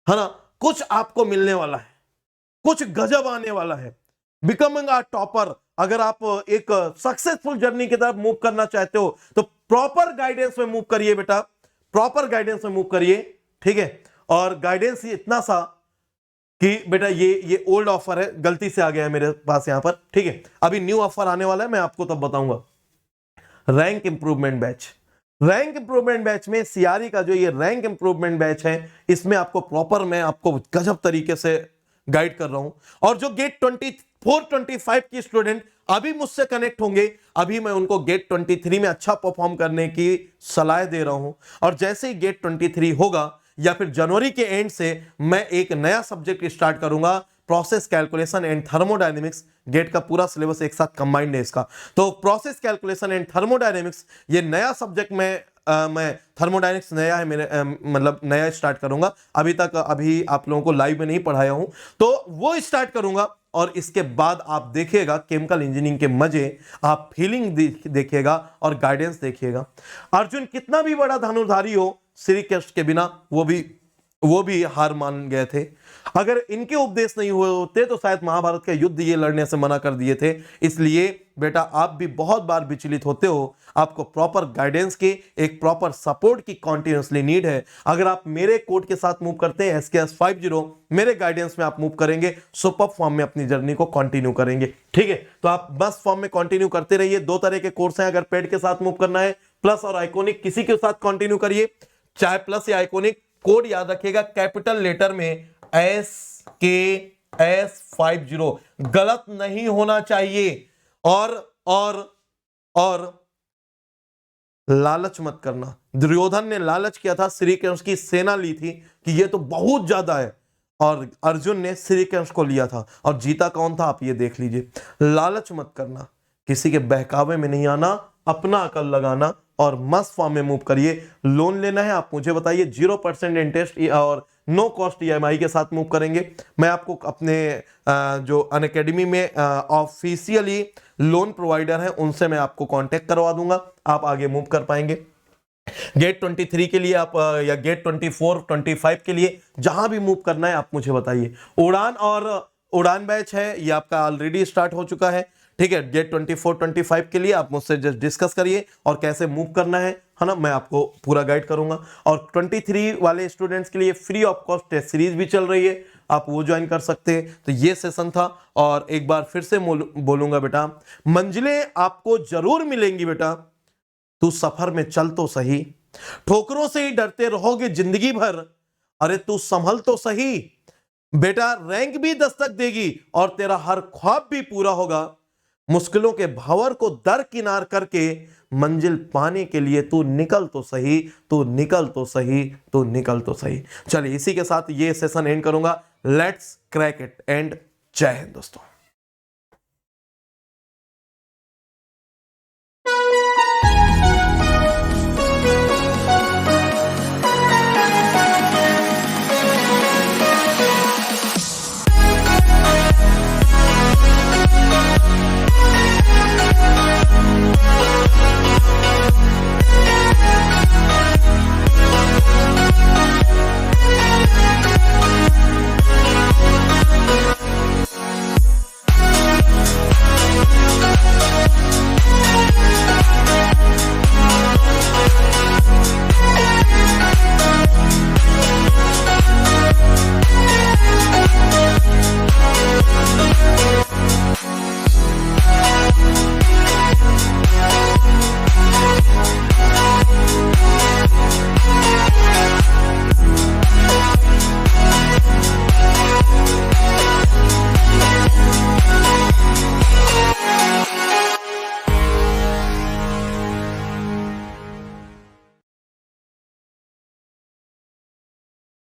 है ना, कुछ आपको मिलने वाला है, कुछ गजब आने वाला है। बिकमिंग अ टॉपर, अगर आप एक सक्सेसफुल जर्नी की तरफ मूव करना चाहते हो तो प्रॉपर गाइडेंस में मूव करिए बेटा, प्रॉपर गाइडेंस में मूव करिए, ठीक है। और गाइडेंस इतना सा कि बेटा ये ओल्ड ऑफर है, गलती से आ गया है मेरे पास यहां पर, ठीक है। अभी न्यू ऑफर आने वाला है, मैं आपको तब बताऊंगा। Rank improvement batch, rank improvement batch में सीआरई का जो ये रैंक इंप्रूवमेंट बैच है, इसमें आपको प्रॉपर मैं आपको गजब तरीके से गाइड कर रहा हूं। और जो गेट 24-25 की स्टूडेंट अभी मुझसे कनेक्ट होंगे, अभी मैं उनको गेट 23 में अच्छा परफॉर्म करने की सलाह दे रहा हूं। और जैसे ही गेट 23 होगा या फिर जनवरी के एंड से मैं एक नया सब्जेक्ट स्टार्ट करूंगा, process calculation and thermodynamics. GATE का पूरा सिलेबस एक साथ कंबाइंड है इसका। तो प्रोसेस कैलकुलेशन एंड थर्मोडायनेमिक्स ये नया सब्जेक्ट मैं थर्मोडायनेमिक्स नया है मेरे, मतलब नया स्टार्ट करूंगा। अभी आप लोगों को लाइव में नहीं पढ़ाया हूं, तो वो स्टार्ट करूंगा। और इसके बाद आप देखिएगा केमिकल इंजीनियरिंग के मजे, आप फीलिंग देखिएगा और गाइडेंस देखिएगा। अर्जुन कितना भी बड़ा धनुर्धारी हो, श्री कृष्ण के बिना वो भी हार मान गए थे। अगर इनके उपदेश नहीं हुए होते तो शायद महाभारत का युद्ध ये लड़ने से मना कर दिए थे। इसलिए बेटा आप भी बहुत बार विचलित होते हो, आपको प्रॉपर गाइडेंस की, एक प्रॉपर सपोर्ट की कॉन्टिन्यूसली नीड है। अगर आप मेरे कोड के साथ मूव करते हैं SKS50, मेरे गाइडेंस में आप मूव करेंगे, सुपर फॉर्म में अपनी जर्नी को कंटिन्यू करेंगे। ठीक है, तो आप बस फॉर्म में कंटिन्यू करते रहिए। 2 तरह के कोर्स हैं, अगर पेड के साथ मूव करना है, प्लस और आइकॉनिक, किसी के साथ कंटिन्यू करिए, चाहे प्लस या आइकॉनिक। कोड याद रखिएगा कैपिटल लेटर में SKS50, गलत नहीं होना चाहिए। और लालच मत करना। दुर्योधन ने लालच किया था, श्री कृष्ण की सेना ली थी कि ये तो बहुत ज्यादा है, और अर्जुन ने श्री कृष्ण को लिया था और जीता कौन था आप ये देख लीजिए। लालच मत करना, किसी के बहकावे में नहीं आना, अपना अकल लगाना और मस्त फॉर्म में मूव करिए। लोन लेना है आप मुझे बताइए, 0% इंटरेस्ट और नो कॉस्ट EMI के साथ मूव करेंगे। मैं आपको अपने जो अनअकैडमी में ऑफिशियली लोन प्रोवाइडर हैं उनसे मैं आपको कांटेक्ट करवा दूंगा, आप आगे मूव कर पाएंगे। गेट 23 के लिए आप या गेट 24, 25 के लिए जहां भी मूव करना है आप मुझे बताइए। उड़ान बैच है ये आपका ऑलरेडी स्टार्ट हो चुका है। ठीक है, गेट 24, 25 के लिए आप मुझसे जस्ट डिस्कस करिए और कैसे मूव करना है ना, मैं आपको पूरा गाइड करूंगा। और 23 वाले स्टूडेंट्स के लिए free of cost test series भी चल रही है, आप वो ज्वाइन कर सकते हैं। तो ये सेशन था, और एक बार फिर से बोलूंगा बेटा, मंजिलें आपको जरूर मिलेंगी बेटा, तू सफर में चल तो सही, ठोकरों से ही डरते रहोगे जिंदगी भर, अरे तू संभल तो सही बेटा, रैंक भी दस्तक देगी और तेरा हर ख्वाब भी पूरा होगा। मुश्किलों के भंवर को दरकिनार करके मंजिल पाने के लिए तू निकल तो सही, तू निकल तो सही, तू निकल तो सही। चलिए इसी के साथ ये सेशन एंड करूंगा। लेट्स क्रैक इट एंड जय हिंद दोस्तों।